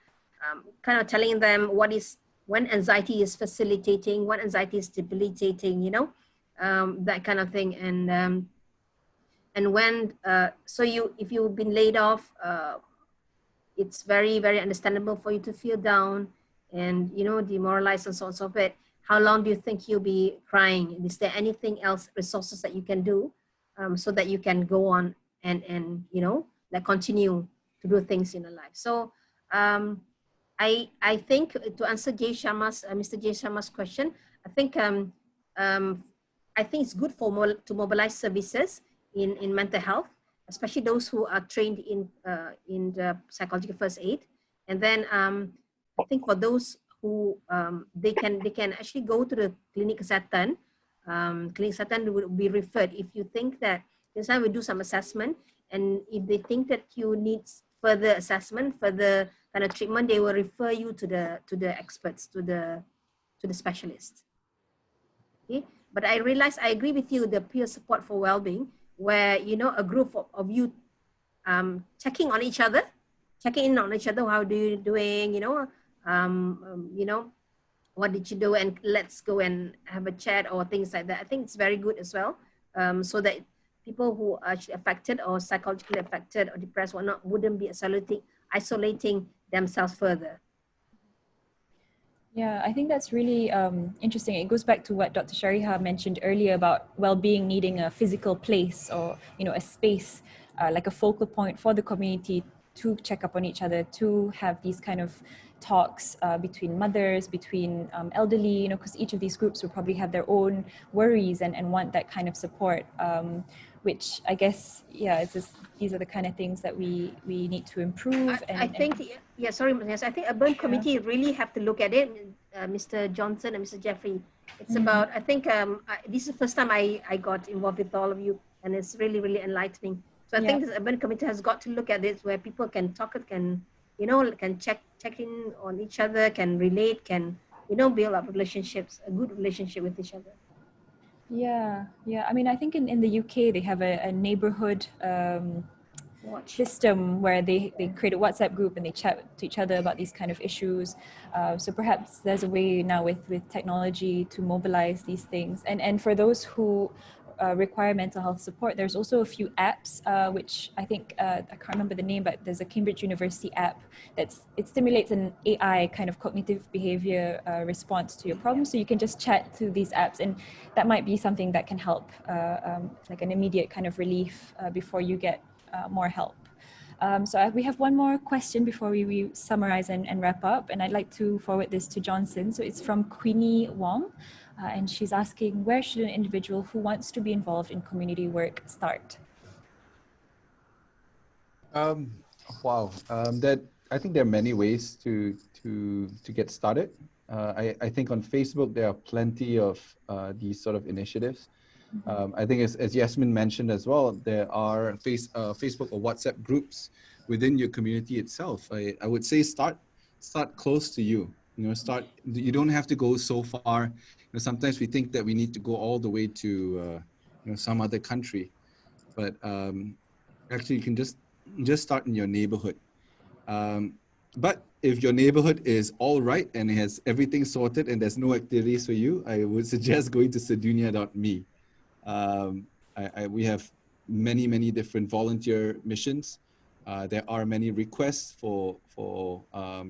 Speaker 5: kind of telling them when anxiety is facilitating, when anxiety is debilitating, you know, that kind of thing. And when, so if you've been laid off, it's very, very understandable for you to feel down and, you know, demoralized and so on and so forth. How long do you think you'll be crying? Is there anything else, resources that you can do so that you can go on and you know, like continue to do things in your life? So I think to answer Mr. Jay Sharma's question, I think it's good to mobilize services in mental health, especially those who are trained in the psychological first aid. And then I think for those who they can actually go to the clinic kesehatan. Clinic kesehatan will be referred if you think that this time we do some assessment, and if they think that you need further assessment, further kind of treatment, they will refer you to the experts, to the specialist. Okay, but I realize I agree with you, the peer support for well-being, where, you know, a group of you checking in on each other, how do you doing, you know, what did you do, and let's go and have a chat or things like that. I think it's very good as well, so that people who are actually affected or psychologically affected or depressed or not wouldn't be isolating themselves further.
Speaker 1: Yeah, I think that's really interesting. It goes back to what Dr. Shariha mentioned earlier about well-being needing a physical place, or, you know, a space, like a focal point for the community to check up on each other, to have these kind of talks between mothers, between elderly, you know, because each of these groups will probably have their own worries and want that kind of support, which I guess, yeah, it's just, these are the kind of things that we need to improve.
Speaker 5: I think, yeah, sorry, yes, I think Urban Committee really have to look at it, Mr. Johnson and Mr. Jeffrey. It's about, I think this is the first time I got involved with all of you, and it's really, really enlightening. So I think the Urban Committee has got to look at this, where people can talk, can, you know, can check in on each other, can relate, can, you know, build up relationships, a good relationship with each other.
Speaker 1: Yeah. I mean, I think in the UK, they have a neighborhood system where they create a WhatsApp group and they chat to each other about these kind of issues. So perhaps there's a way now with technology to mobilize these things. And for those who require mental health support, there's also a few apps, which I think, I can't remember the name, but there's a Cambridge University app it stimulates an AI kind of cognitive behavior response to your problem. So you can just chat to these apps, and that might be something that can help, like an immediate kind of relief before you get more help. So we have one more question before we summarize and wrap up, and I'd like to forward this to Johnson. So it's from Queenie Wong, and she's asking, where should an individual who wants to be involved in community work start?
Speaker 6: Um, wow. That I think there are many ways to get started. I think on Facebook there are plenty of these sort of initiatives. I think as Yasmin mentioned as well, there are Facebook or WhatsApp groups within your community itself. I would say start close to you. You know, you don't have to go so far. You know, sometimes we think that we need to go all the way to some other country, but actually you can just start in your neighborhood. But if your neighborhood is all right and it has everything sorted and there's no activities for you, I would suggest going to sedunia.me. We have many different volunteer missions. There are many requests for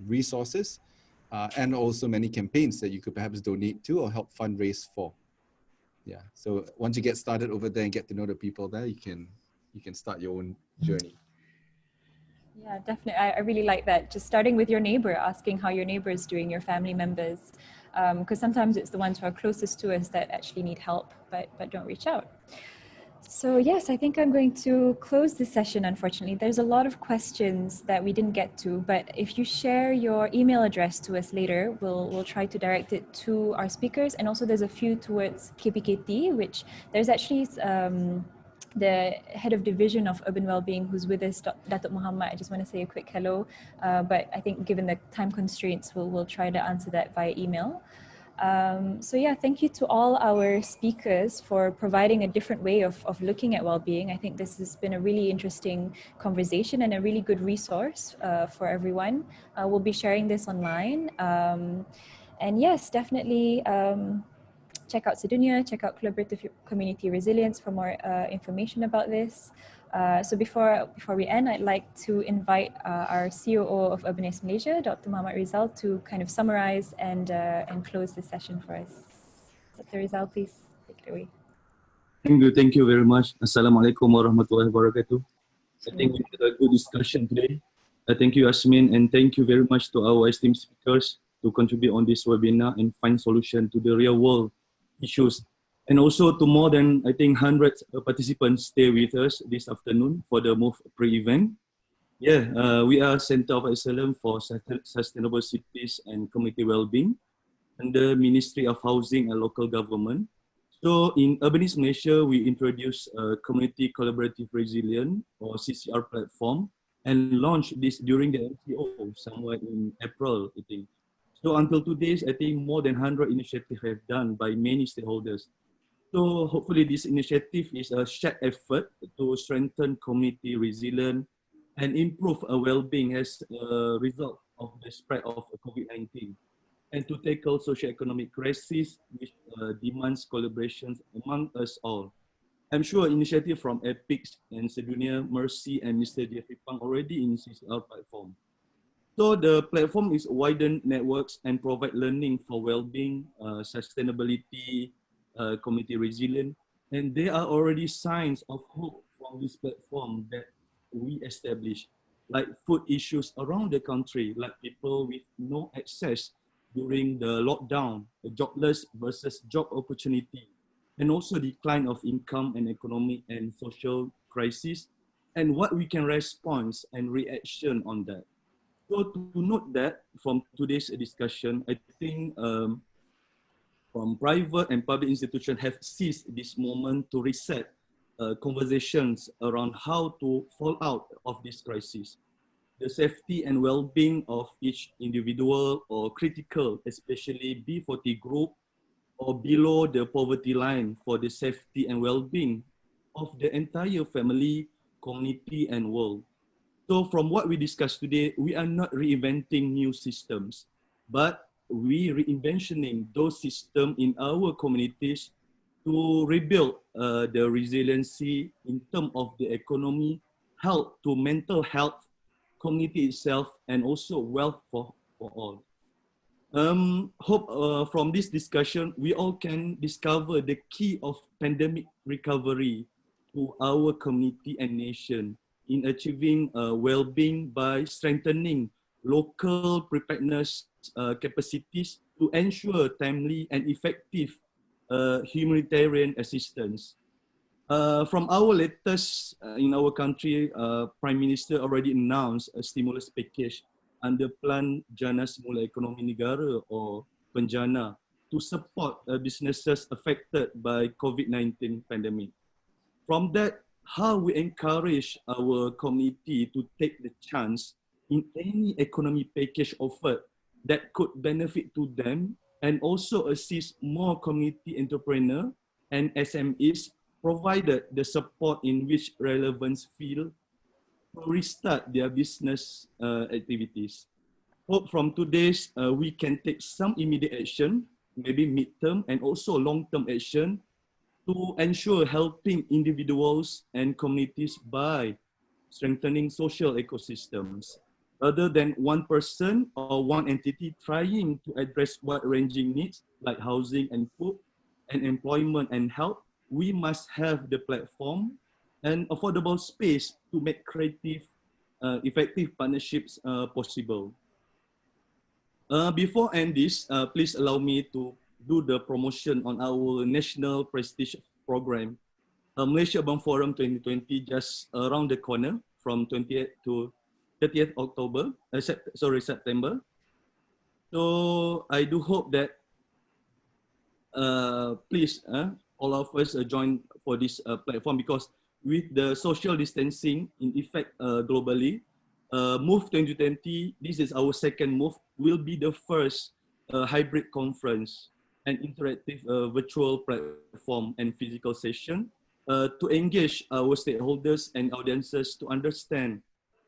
Speaker 6: resources and also many campaigns that you could perhaps donate to or help fundraise for. Yeah, so once you get started over there and get to know the people there, you can start your own journey.
Speaker 1: Yeah, definitely. I really like that. Just starting with your neighbor, asking how your neighbor is doing, your family members, because sometimes it's the ones who are closest to us that actually need help, but don't reach out. So yes, I think I'm going to close this session, unfortunately. There's a lot of questions that we didn't get to, but if you share your email address to us later, we'll try to direct it to our speakers. And also there's a few towards KPKT, which there's actually the head of division of urban wellbeing who's with us, Datuk Muhammad. I just want to say a quick hello, but I think given the time constraints, we'll try to answer that via email. So yeah, thank you to all our speakers for providing a different way of looking at well-being. I think this has been a really interesting conversation and a really good resource for everyone. We'll be sharing this online. And yes, definitely check out Sedunia, check out Collaborative Community Resilience for more information about this. So before we end, I'd like to invite our COO of Urbanice Malaysia, Dr. Muhammad Rizal, to kind of summarize and close this session for us. Dr. Rizal, please take it away.
Speaker 7: Thank you very much. Assalamualaikum warahmatullahi wabarakatuh. I think we had a good discussion today. Thank you, Yasmin, and thank you very much to our esteemed speakers to contribute on this webinar and find solution to the real world issues. And also to more than, I think, 100 participants stay with us this afternoon for the MUF pre-event. Yeah, we are Center of Excellence for Sustainable Cities and Community Wellbeing under Ministry of Housing and Local Government. So in Urbanice Malaysia, we introduced a Community Collaborative Resilience or CCR platform and launched this during the MCO somewhere in April, I think. So until today, I think more than 100 initiatives have done by many stakeholders. So hopefully this initiative is a shared effort to strengthen community resilience and improve well-being as a result of the spread of COVID-19 and to tackle socio-economic crisis which demands collaborations among us all. I'm sure initiative from EPICS and Sedunia, Mercy and Mr. Jeffrey Pang already in CCR platform. So the platform is widen networks and provide learning for well-being, sustainability, community resilience, and there are already signs of hope from this platform that we established, like food issues around the country, like people with no access during the lockdown, the jobless versus job opportunity, and also decline of income and economic and social crisis, and what we can respond and reaction on that. So to note that from today's discussion, I think from private and public institutions have seized this moment to reset conversations around how to fall out of this crisis. The safety and well-being of each individual or critical, especially B40 group or below the poverty line for the safety and well-being of the entire family, community and world. So from what we discussed today, we are not reinventing new systems, but we reinventioning those systems in our communities to rebuild the resiliency in terms of the economy, health to mental health, community itself, and also wealth for all. Hope from this discussion, we all can discover the key of pandemic recovery to our community and nation in achieving well-being by strengthening local preparedness capacities to ensure timely and effective humanitarian assistance. From our latest in our country, Prime Minister already announced a stimulus package under Plan Jana Semula Ekonomi Negara or Penjana to support businesses affected by COVID-19 pandemic. From that, how we encourage our community to take the chance in any economy package offered that could benefit to them and also assist more community entrepreneur and SMEs provided the support in which relevant field to restart their business activities. Hope from today's we can take some immediate action, maybe midterm and also long-term action to ensure helping individuals and communities by strengthening social ecosystems. Rather than one person or one entity trying to address wide-ranging needs like housing and food and employment and health, we must have the platform and affordable space to make creative, effective partnerships possible. Before end this, please allow me to do the promotion on our national prestige program, Malaysia Urban Forum 2020, just around the corner from 20th to 30th October, September. So I do hope that please all of us join for this platform, because with the social distancing in effect globally, MUF2020, this is our second MUF, will be the first hybrid conference and interactive virtual platform and physical session to engage our stakeholders and audiences to understand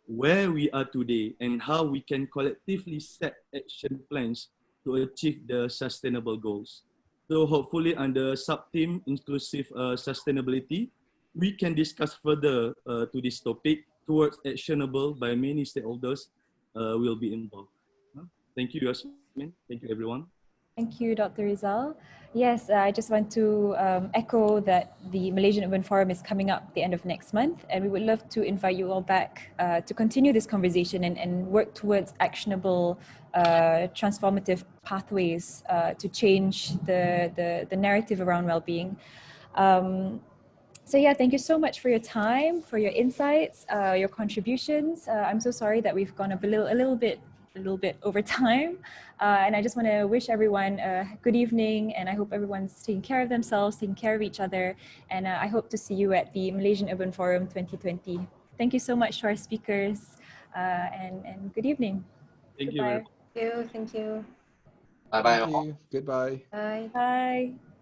Speaker 7: where we are today and how we can collectively set action plans to achieve the sustainable goals. So hopefully under sub-theme inclusive sustainability, we can discuss further to this topic towards actionable by many stakeholders will be involved. Thank you, Yasmin. Thank you, everyone.
Speaker 1: Thank you, Dr. Rizal. Yes, I just want to echo that the Malaysian Urban Forum is coming up at the end of next month, and we would love to invite you all back to continue this conversation and work towards actionable, transformative pathways to change the narrative around well-being. So yeah, thank you so much for your time, for your insights, your contributions. I'm so sorry that we've gone up a little bit over time. And I just want to wish everyone a good evening, and I hope everyone's taking care of themselves, taking care of each other. And I hope to see you at the Malaysian Urban Forum 2020. Thank you so much to our speakers, and good evening.
Speaker 7: Thank
Speaker 1: Goodbye.
Speaker 7: you.
Speaker 5: Thank you.
Speaker 4: Bye-bye.
Speaker 6: Thank you. Goodbye.
Speaker 5: Bye.
Speaker 1: Bye.